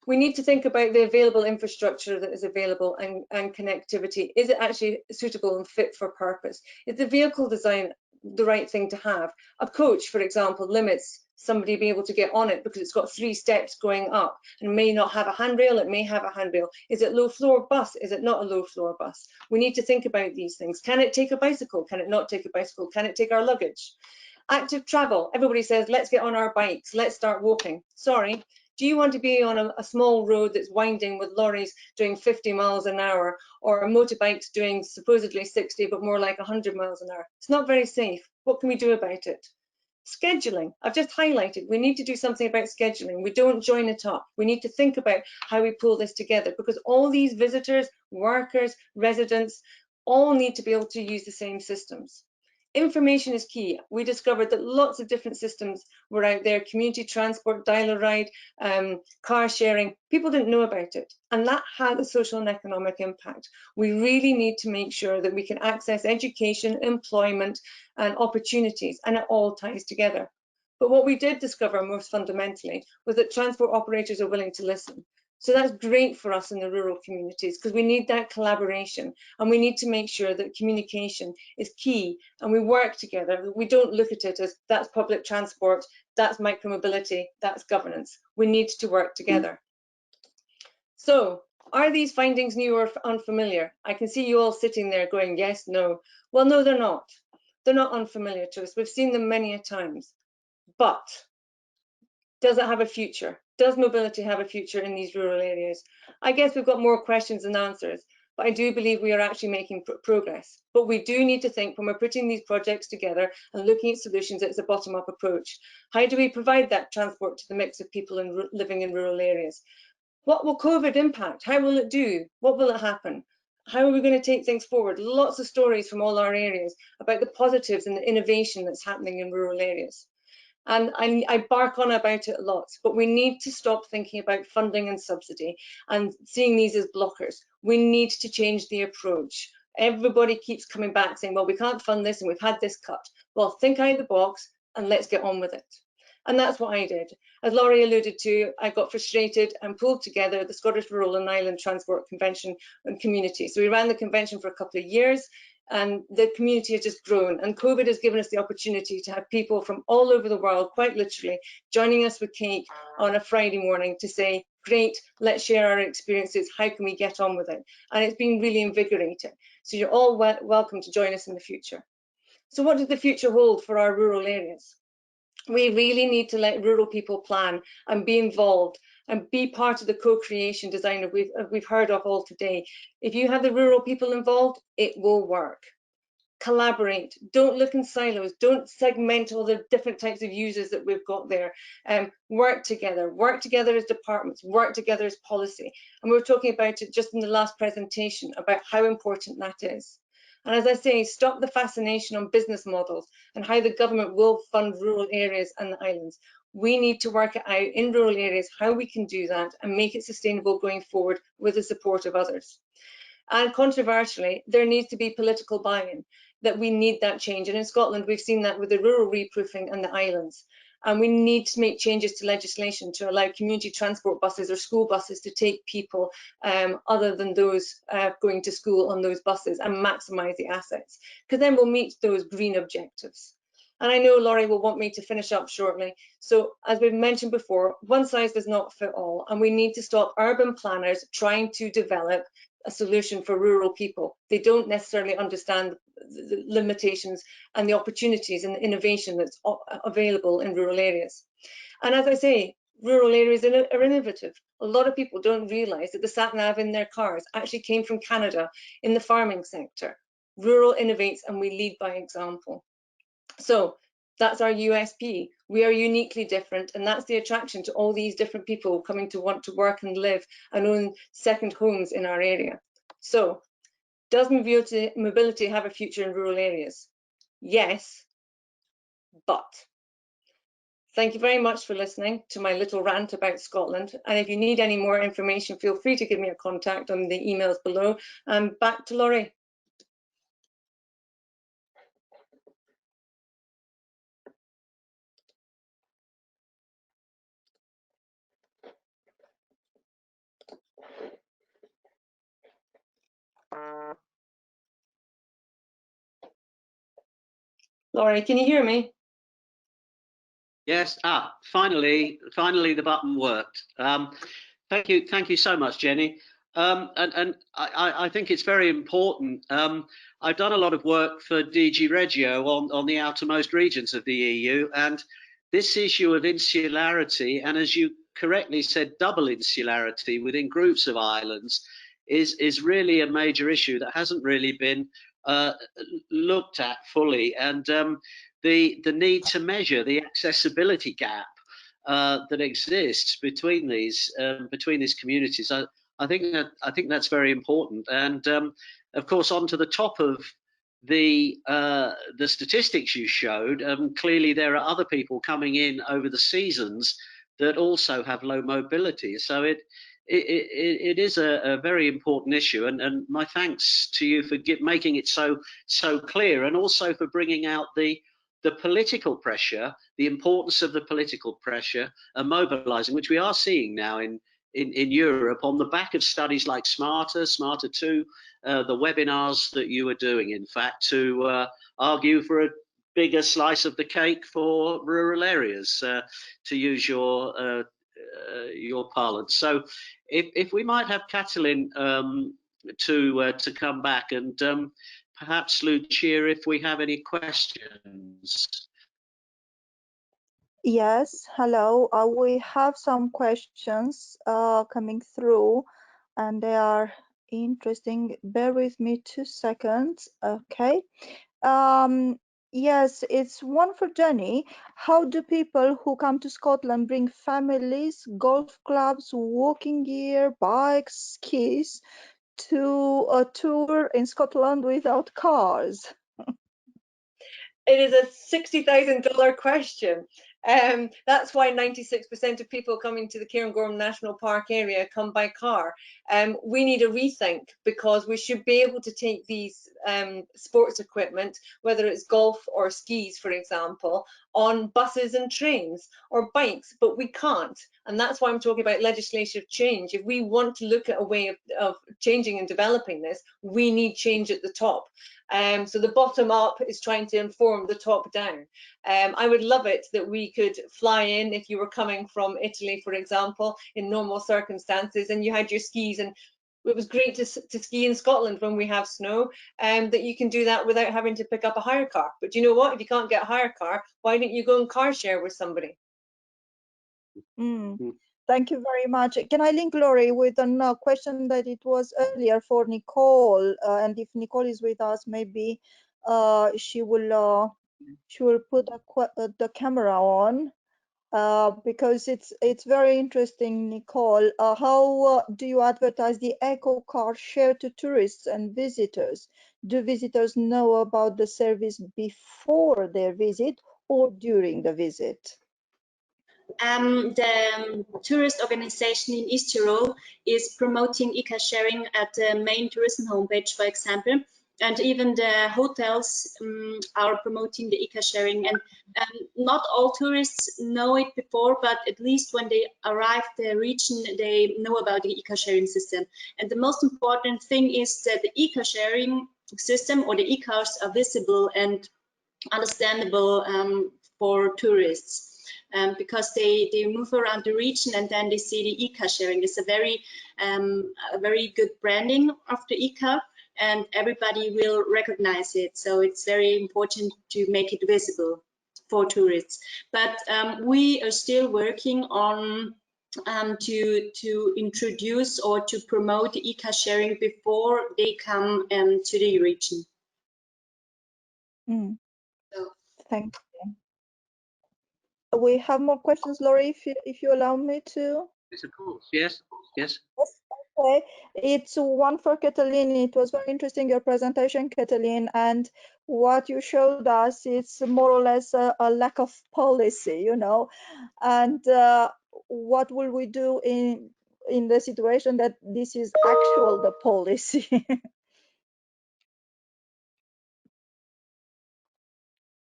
We need to think about the available infrastructure that is available and connectivity. Is it actually suitable and fit for purpose? Is the vehicle design the right thing to have? A coach, for example, limits somebody being able to get on it because it's got 3 steps going up and may not have a handrail, it may have a handrail. Is it low floor bus? Is it not a low floor bus? We need to think about these things. Can it take a bicycle? Can it not take a bicycle? Can it take our luggage? Active travel. Everybody says, let's get on our bikes, let's start walking. Sorry. Do you want to be on a small road that's winding with lorries doing 50 miles an hour or motorbikes doing supposedly 60 but more like 100 miles an hour? It's not very safe. What can we do about it? Scheduling. I've just highlighted, we need to do something about scheduling. We don't join it up. We need to think about how we pull this together because all these visitors, workers, residents, all need to be able to use the same systems. Information is key. We discovered that lots of different systems were out there, community transport, dial-a-ride, car sharing. People didn't know about it, and that had a social and economic impact. We really need to make sure that we can access education, employment, and opportunities, and it all ties together. But what we did discover most fundamentally was that transport operators are willing to listen. So that's great for us in the rural communities because we need that collaboration and we need to make sure that communication is key and we work together. We don't look at it as that's public transport, that's micromobility, that's governance. We need to work together. So are these findings new or unfamiliar? I can see you all sitting there going, yes, no. Well, no, they're not. They're not unfamiliar to us. We've seen them many a times. But does it have a future? Does mobility have a future in these rural areas? I guess we've got more questions than answers, but I do believe we are actually making progress. But we do need to think when we're putting these projects together and looking at solutions, it's a bottom-up approach. How do we provide that transport to the mix of people living in rural areas? What will COVID impact? How will it do? What will it happen? how are we going to take things forward? Lots of stories from all our areas about the positives and the innovation that's happening in rural areas. And I bark on about it a lot, but we need to stop thinking about funding and subsidy and seeing these as blockers. We need to change the approach. Everybody keeps coming back saying, well, we can't fund this and we've had this cut. Well, think out of the box and let's get on with it. And that's what I did. As Laurie alluded to, I got frustrated and pulled together the Scottish Rural and Island Transport Convention and community. So we ran the convention for a couple of years, and the community has just grown. And COVID has given us the opportunity to have people from all over the world, quite literally, joining us with cake on a Friday morning to say, great, let's share our experiences. How can we get on with it? And it's been really invigorating. So you're all welcome to join us in the future. So what does the future hold for our rural areas? We really need to let rural people plan and be involved and be part of the co-creation design that we've heard of all today. If you have the rural people involved, it will work. Collaborate, don't look in silos, don't segment all the different types of users that we've got there. Work together as departments, work together as policy. And we were talking about it just in the last presentation about how important that is. And as I say, stop the fascination on business models and how the government will fund rural areas and the islands. We need to work it out in rural areas how we can do that and make it sustainable going forward with the support of others. And controversially, there needs to be political buy-in, that we need that change. And in Scotland, we've seen that with the rural reproofing and the islands. And we need to make changes to legislation to allow community transport buses or school buses to take people other than those going to school on those buses and maximise the assets, because then we'll meet those green objectives. And I know Laurie will want me to finish up shortly. So as we've mentioned before, one size does not fit all, and we need to stop urban planners trying to develop a solution for rural people. They don't necessarily understand the limitations and the opportunities and the innovation that's available in rural areas. And as I say, rural areas are innovative. A lot of people don't realise that the sat-nav in their cars actually came from Canada in the farming sector. Rural innovates and we lead by example. So that's our USP. We are uniquely different, and that's the attraction to all these different people coming to want to work and live and own second homes in our area. So does mobility have a future in rural areas? Yes, but. Thank you very much for listening to my little rant about Scotland. And if you need any more information, feel free to give me a contact on the emails below. And back to Laurie. Laurie, can you hear me? Yes. Finally the button worked. Thank you so much, Jenny. And I think it's very important. I've done a lot of work for DG Regio on the outermost regions of the EU, and this issue of insularity, and as you correctly said, double insularity within groups of islands, is really a major issue that hasn't really been looked at fully. And the need to measure the accessibility gap that exists between these communities, I think that's very important. And of course, onto the top of the statistics you showed, clearly there are other people coming in over the seasons that also have low mobility. So it is a very important issue, and my thanks to you for making it so clear, and also for bringing out the political pressure, the importance of the political pressure and mobilizing, which we are seeing now in Europe on the back of studies like SMARTA, SMARTA 2, the webinars that you are doing, in fact, to argue for a bigger slice of the cake for rural areas, to use your parlance. So if we might have Catalin to come back, and perhaps Lucia, if we have any questions. Yes, hello. We have some questions coming through, and they are interesting. Bear with me 2 seconds. Okay. Yes, it's one for Jenny. How do people who come to Scotland bring families, golf clubs, walking gear, bikes, skis to a tour in Scotland without cars? It is a $60,000 question. That's why 96% of people coming to the Cairngorm National Park area come by car. We need a rethink, because we should be able to take these sports equipment, whether it's golf or skis, for example, on buses and trains or bikes, but we can't. And that's why I'm talking about legislative change. If we want to look at a way of changing and developing this, we need change at the top. So the bottom up is trying to inform the top down. I would love it that we could fly in, if you were coming from Italy, for example, in normal circumstances, and you had your skis, and it was great to ski in Scotland when we have snow, that you can do that without having to pick up a hire car. But you know what? If you can't get a hire car, why don't you go and car share with somebody? Thank you very much. Can I link, Laurie, with a question that it was earlier for Nicole? And if Nicole is with us, maybe she will put the camera on, because it's very interesting, Nicole. How do you advertise the eco car share to tourists and visitors? Do visitors know about the service before their visit or during the visit? The tourist organization in East Tyrol is promoting Iike sharing at the main tourism homepage, for example, and even the hotels are promoting the Iike sharing. And not all tourists know it before, but at least when they arrive the region, they know about the Iike sharing system. And the most important thing is that the Iike sharing system, or the e-cars, are visible and understandable for tourists. Because they move around the region and then they see the Iike sharing. It's a very good branding of the Iike, and everybody will recognize it. So it's very important to make it visible for tourists. But we are still working on to introduce or to promote the Iike sharing before they come to the region. So, thank you. We have more questions, Laurie, if you allow me to. Yes, of course. Yes. Okay, it's one for Katalin. It was very interesting, your presentation, Katalin, and what you showed us, it's more or less a lack of policy, you know. And what will we do in the situation that this is actual the policy?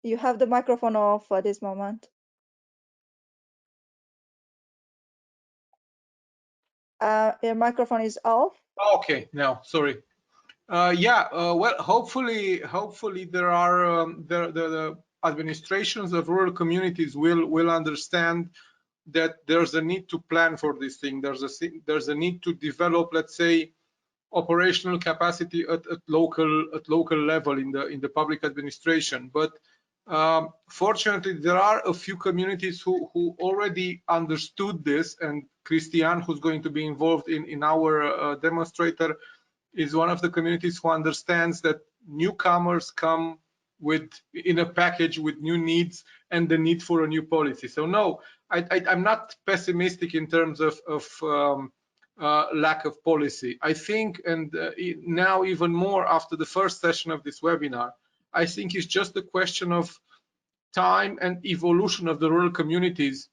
You have the microphone off at this moment. Your microphone is off. Okay, now sorry. Well, hopefully there are the administrations of rural communities will understand that there's a need to plan for this thing. There's a need to develop, let's say, operational capacity at local level in the public administration. But fortunately, there are a few communities who already understood this, and Christian, who's going to be involved in our demonstrator, is one of the communities who understands that newcomers come in a package with new needs and the need for a new policy. So no, I'm not pessimistic in terms of lack of policy. I think, and now even more after the first session of this webinar, I think it's just a question of time and evolution of the rural communities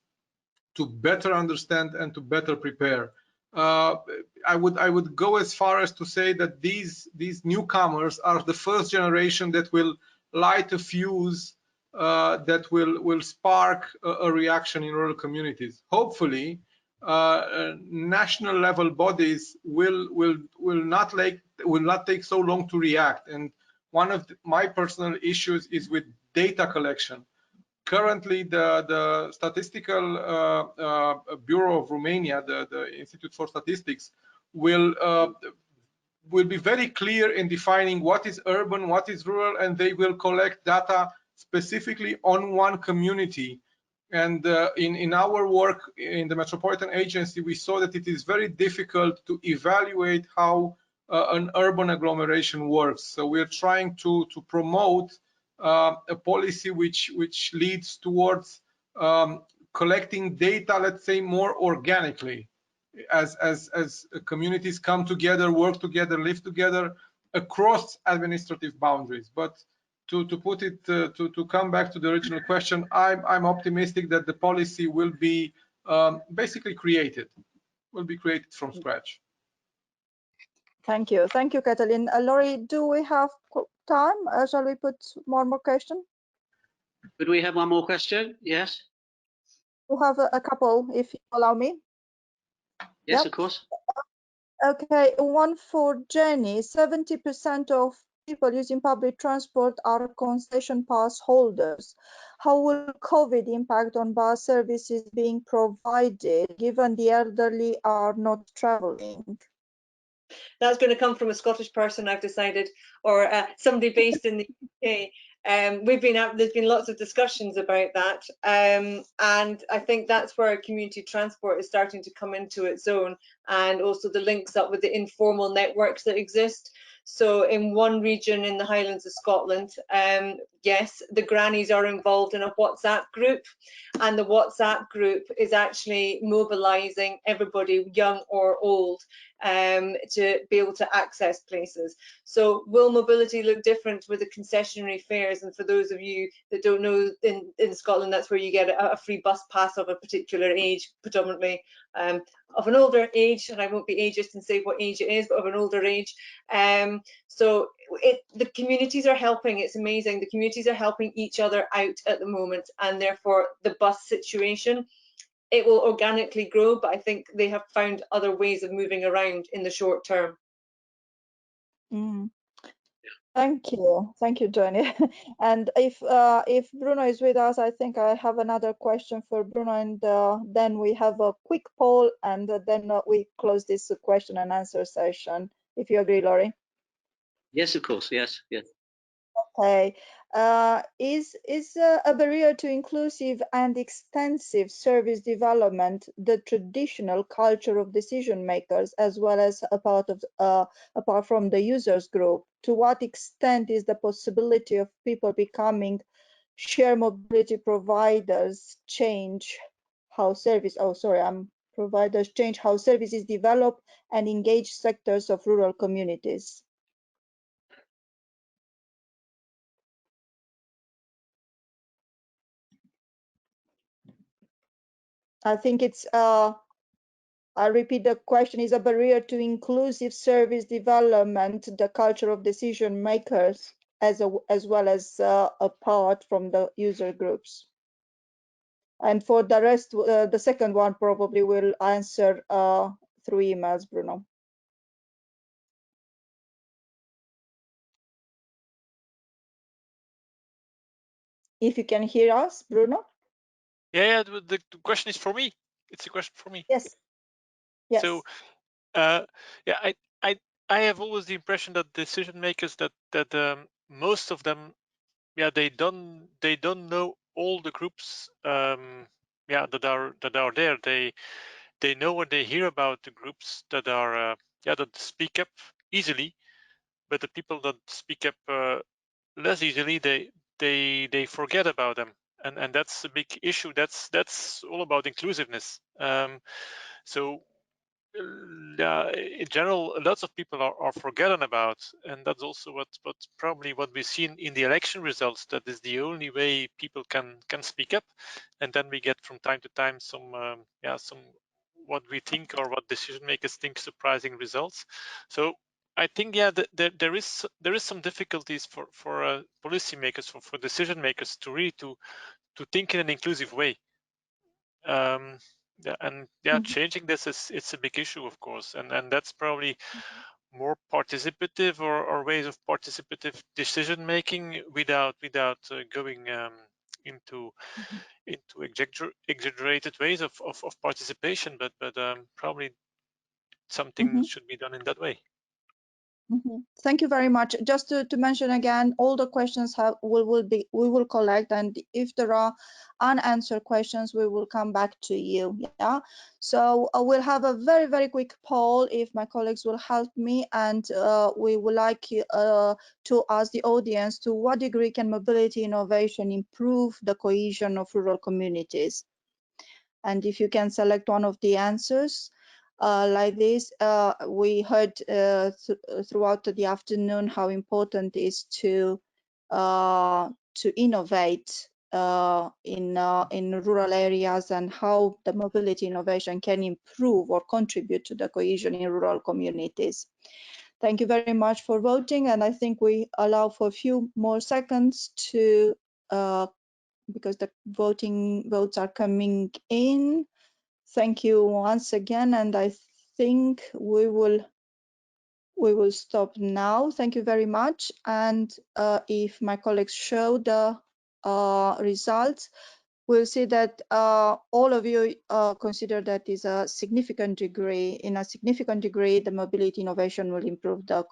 to better understand and to better prepare. I would go as far as to say that these newcomers are the first generation that will light a fuse that will spark a reaction in rural communities. Hopefully, national level bodies will not take so long to react. And one of my personal issues is with data collection. Currently, the Statistical Bureau of Romania, the Institute for Statistics, will be very clear in defining what is urban, what is rural, and they will collect data specifically on one community. And in our work in the Metropolitan Agency, we saw that it is very difficult to evaluate how an urban agglomeration works. So we're trying to promote a policy which leads towards collecting data, let's say, more organically. as communities come together, work together, live together across administrative boundaries. But to put it to come back to the original question, I'm optimistic that the policy will be basically created from scratch. Thank you, Katalin. Laurie, do we have time? Shall we put more questions? Could we have one more question? Yes. We'll have a couple, if you allow me. Yes, Yep. of course. Okay, one for Jenny. 70% of people using public transport are concession pass holders. How will COVID impact on bus services being provided, given the elderly are not traveling? That's going to come from a Scottish person, I've decided, or somebody based in the UK. There's been lots of discussions about that, and I think that's where community transport is starting to come into its own, and also the links up with the informal networks that exist. So in one region in the Highlands of Scotland, yes, the grannies are involved in a WhatsApp group, and the WhatsApp group is actually mobilising everybody, young or old, to be able to access places. So will mobility look different with the concessionary fares? And for those of you that don't know, in Scotland, that's where you get a free bus pass of a particular age, predominantly of an older age, and I won't be ageist and say what age it is, but of an older age. So the communities are helping. It's amazing. The communities are helping each other out at the moment, and therefore the bus situation, it will organically grow, but I think they have found other ways of moving around in the short term. Thank you, Jenny. And if Bruno is with us, I think I have another question for Bruno, and then we have a quick poll, and then we close this question and answer session. If you agree, Laurie. Yes, of course. Yes, yes. Okay. Is a barrier to inclusive and extensive service development the traditional culture of decision makers, as well as apart from the users group? To what extent is the possibility of people becoming shared mobility providers change how providers change how services develop and engage sectors of rural communities? I think it's, I repeat the question, is a barrier to inclusive service development the culture of decision makers as well as apart from the user groups? And for the rest, the second one probably will answer through emails, Bruno. If you can hear us, Bruno? Yeah, the question is for me. It's a question for me. Yes. Yes. So, yeah, I have always the impression that decision makers that most of them, yeah, they don't know all the groups, yeah, that are there. They know when they hear about the groups that are yeah, that speak up easily, but the people that speak up less easily, they forget about them, and that's a big issue. That's all about inclusiveness. So yeah, in general, lots of people are forgotten about, and that's also what probably what we see in the election results. That is the only way people can speak up, and then we get from time to time some yeah, some what we think or what decision makers think surprising results. So I think, yeah, there is some difficulties for policymakers, for decision makers to really to think in an inclusive way. Yeah, and yeah, changing this it's a big issue, of course, and that's probably more participative or ways of participative decision making without going into exaggerated ways of participation, but probably something should be done in that way. Thank you very much. Just to mention again, all the questions we will collect, and if there are unanswered questions, we will come back to you. Yeah. So we'll have a very quick poll if my colleagues will help me, and we would like to ask the audience to what degree can mobility innovation improve the cohesion of rural communities? And if you can select one of the answers. like this. We heard throughout the afternoon how important it is to innovate in rural areas, and how the mobility innovation can improve or contribute to the cohesion in rural communities. Thank you very much for voting, and I think we allow for a few more seconds to because the votes are coming in. Thank you once again, and I think we will stop now. Thank you very much. And if my colleagues show the results, we'll see that all of you consider that is a significant degree. In a significant degree, the mobility innovation will improve the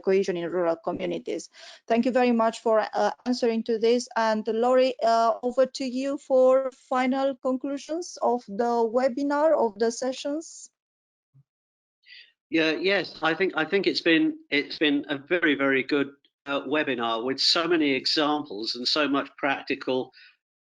cohesion in rural communities. Thank you very much for answering to this. And Laurie, over to you for final conclusions of the webinar, of the sessions. Yeah, yes, I think it's been a very, very good webinar with so many examples and so much practical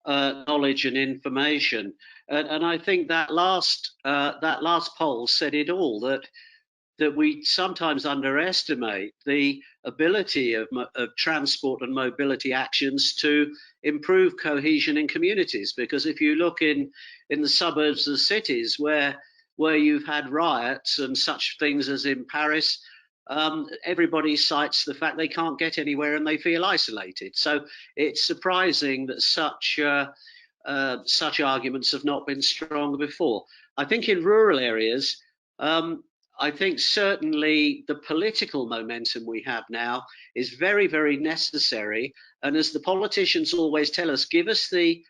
knowledge and information. And I think that last poll said it all, that we sometimes underestimate the ability of transport and mobility actions to improve cohesion in communities. Because if you look in the suburbs of cities where you've had riots and such things as in Paris, everybody cites the fact they can't get anywhere and they feel isolated. So it's surprising that such arguments have not been strong before. I think in rural areas, I think certainly the political momentum we have now is very, very necessary. And as the politicians always tell us, give us the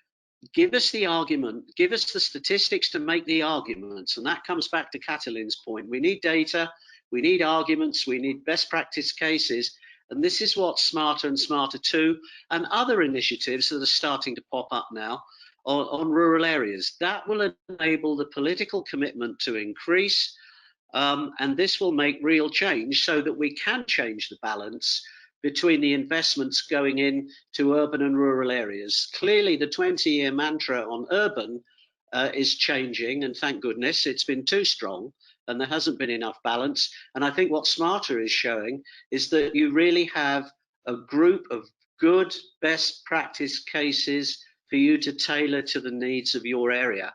argument, give us the statistics to make the arguments. And that comes back to Catalin's point. We need data, we need arguments, we need best practice cases. And this is what SMARTA and SMARTA 2 and other initiatives that are starting to pop up now on rural areas, that will enable the political commitment to increase. And this will make real change so that we can change the balance between the investments going in to urban and rural areas. Clearly, the 20-year mantra on urban is changing, and thank goodness, it's been too strong and there hasn't been enough balance. And I think what SMARTA is showing is that you really have a group of good best practice cases for you to tailor to the needs of your area.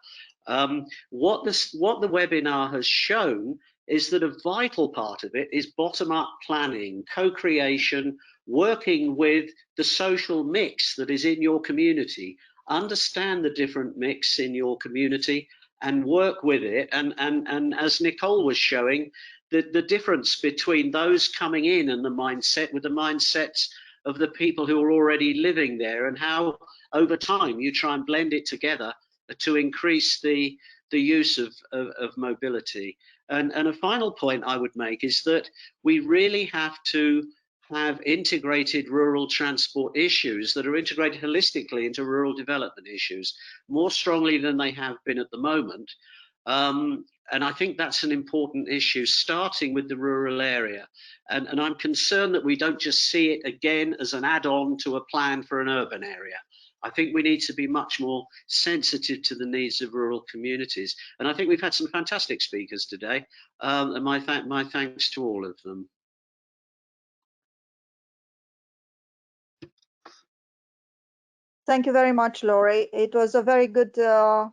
What the webinar has shown is that a vital part of it is bottom-up planning, co-creation, working with the social mix that is in your community. Understand the different mix in your community and work with it. And as Nicole was showing, the difference between those coming in and the mindset with the mindsets of the people who are already living there, and how over time you try and blend it together to increase the use of mobility. And a final point I would make is that we really have to have integrated rural transport issues that are integrated holistically into rural development issues more strongly than they have been at the moment. And I think that's an important issue, starting with the rural area. And I'm concerned that we don't just see it again as an add-on to a plan for an urban area. I think we need to be much more sensitive to the needs of rural communities. And I think we've had some fantastic speakers today, and my thanks to all of them. Thank you very much, Laurie. It was a very good webinar,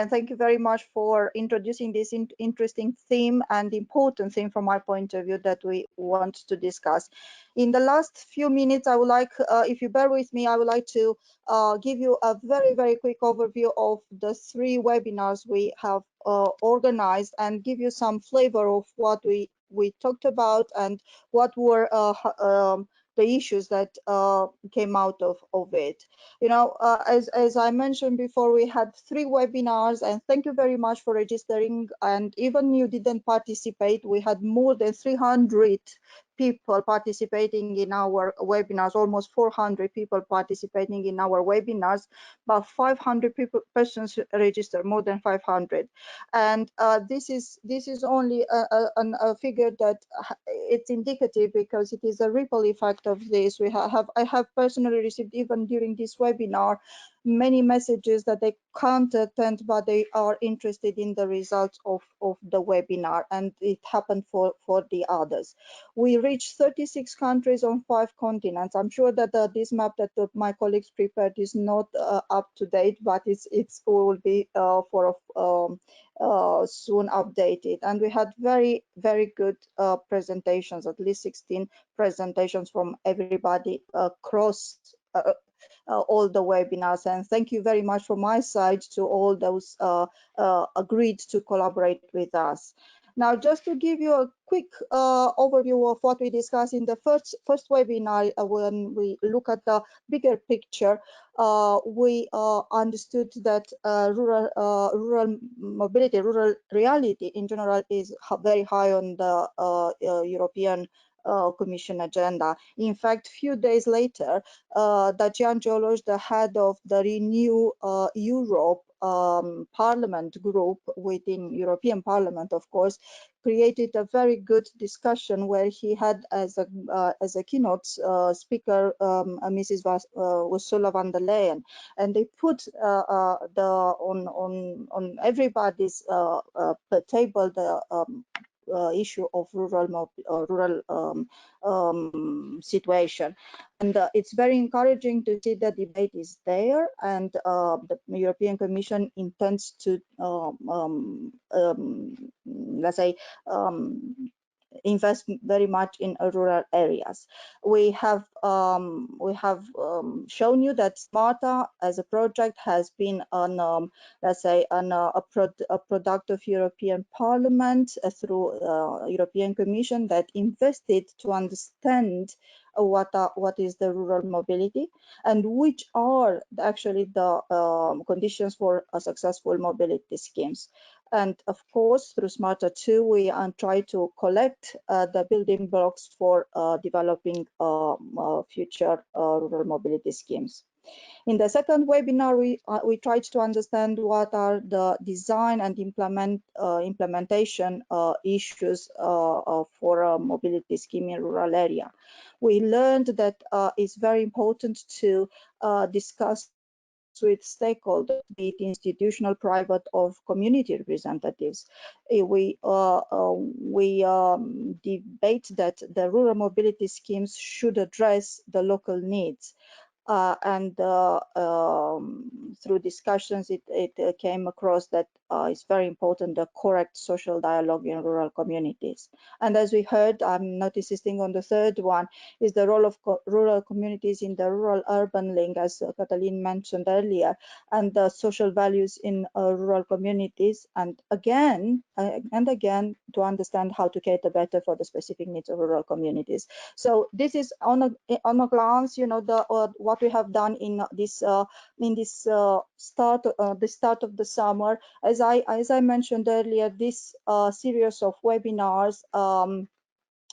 and thank you very much for introducing this interesting theme and important theme from my point of view that we want to discuss. In the last few minutes, I would like, if you bear with me, I would like to give you a very, very quick overview of the 3 webinars we have organized, and give you some flavor of what we talked about and what were the issues that came out of it. You know, as I mentioned before, we had 3 webinars, and thank you very much for registering. And even you didn't participate, we had more than 300 people participating in our webinars, almost 400 people participating in our webinars, but 500 persons registered, more than 500. And this is only a figure that it's indicative, because it is a ripple effect of this. I have personally received, even during this webinar, many messages that they can't attend, but they are interested in the results of the webinar, and it happened for the others. We reached 36 countries on 5 continents. I'm sure that this map that my colleagues prepared is not up to date, but it will be soon updated. And we had very good presentations, at least 16 presentations from everybody across all the webinars. And thank you very much from my side to all those agreed to collaborate with us. Now, just to give you a quick overview of what we discussed in the first webinar, when we look at the bigger picture, we understood that rural mobility, rural reality in general is very high on the European Commission agenda. In fact, few days later, Dacian Cioloș, the head of the Renew Europe Parliament group within European Parliament, of course, created a very good discussion where he had as a keynote speaker Mrs. Ursula von der Leyen, and they put on everybody's table the issue of rural situation. And it's very encouraging to see the debate is there, and the European Commission intends to, let's say, invest very much in rural areas. We have shown you that SMARTA as a project has been on, let's say, on a product of European Parliament through European Commission that invested to understand what is the rural mobility and which are actually the conditions for a successful mobility schemes. And of course, through SMARTA 2, we try to collect the building blocks for developing future rural mobility schemes. In the second webinar, we tried to understand what are the design and implementation issues for a mobility scheme in rural area. We learned that it's very important to discuss with stakeholders, be it institutional, private, or community representatives. We debate that the rural mobility schemes should address the local needs. And through discussions, it came across that it's very important, the correct social dialogue in rural communities. And as we heard, I'm not insisting on the third one, is the role of rural communities in the rural-urban link, as Katalin mentioned earlier, and the social values in rural communities, and again and again, to understand how to cater better for the specific needs of rural communities. So this is on a glance, you know, what we have done in this start of the summer. As I mentioned earlier, this series of webinars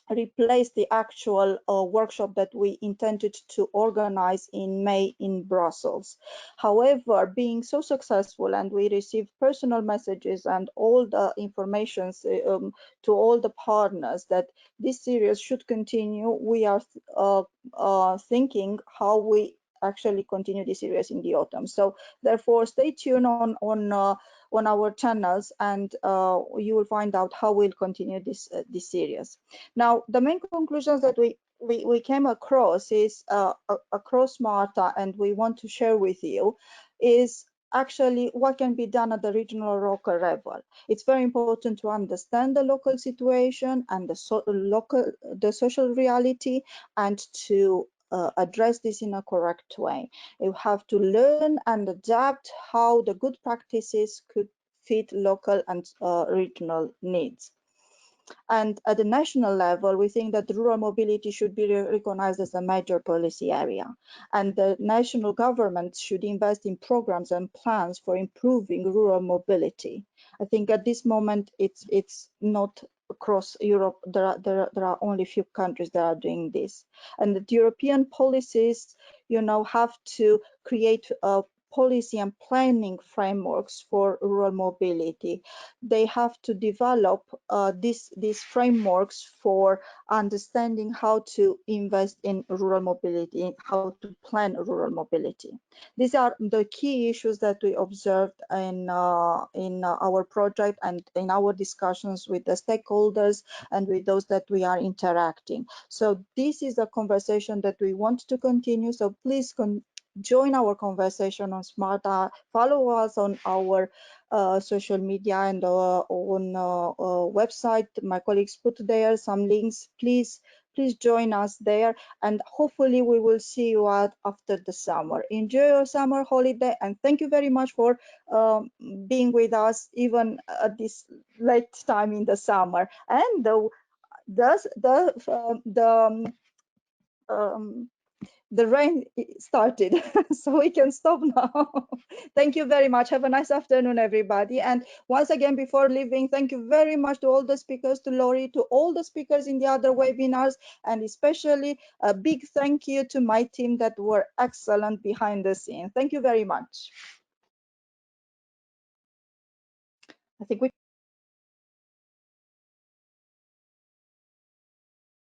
replaced the actual workshop that we intended to organize in May in Brussels. However, being so successful, and we received personal messages and all the information to all the partners that this series should continue, we are thinking how we actually continue this series in the autumn. So therefore, stay tuned on our channels, and you will find out how we'll continue this series. Now, the main conclusions that we came across is across SMARTA, and we want to share with you, is actually what can be done at the regional or local level. It's very important to understand the local situation and the social reality, and to address this in a correct way. You have to learn and adapt how the good practices could fit local and regional needs. And at the national level, we think that rural mobility should be recognized as a major policy area, and the national government should invest in programs and plans for improving rural mobility. I think at this moment it's not across Europe. There are only a few countries that are doing this, and the European policies, you know, have to create policy and planning frameworks for rural mobility. They have to develop these frameworks for understanding how to invest in rural mobility, how to plan rural mobility. These are the key issues that we observed in our project and in our discussions with the stakeholders and with those that we are interacting. So this is a conversation that we want to continue. So please join our conversation on SMARTA, follow us on our social media and on website. My colleagues put there some links. Please join us there, and hopefully we will see you out after the summer. Enjoy your summer holiday, and thank you very much for being with us even at this late time in the summer. And the rain started, so we can stop now. Thank you very much. Have a nice afternoon, everybody. And once again, before leaving, thank you very much to all the speakers, to Lori, to all the speakers in the other webinars, and especially a big thank you to my team that were excellent behind the scenes. Thank you very much. I think we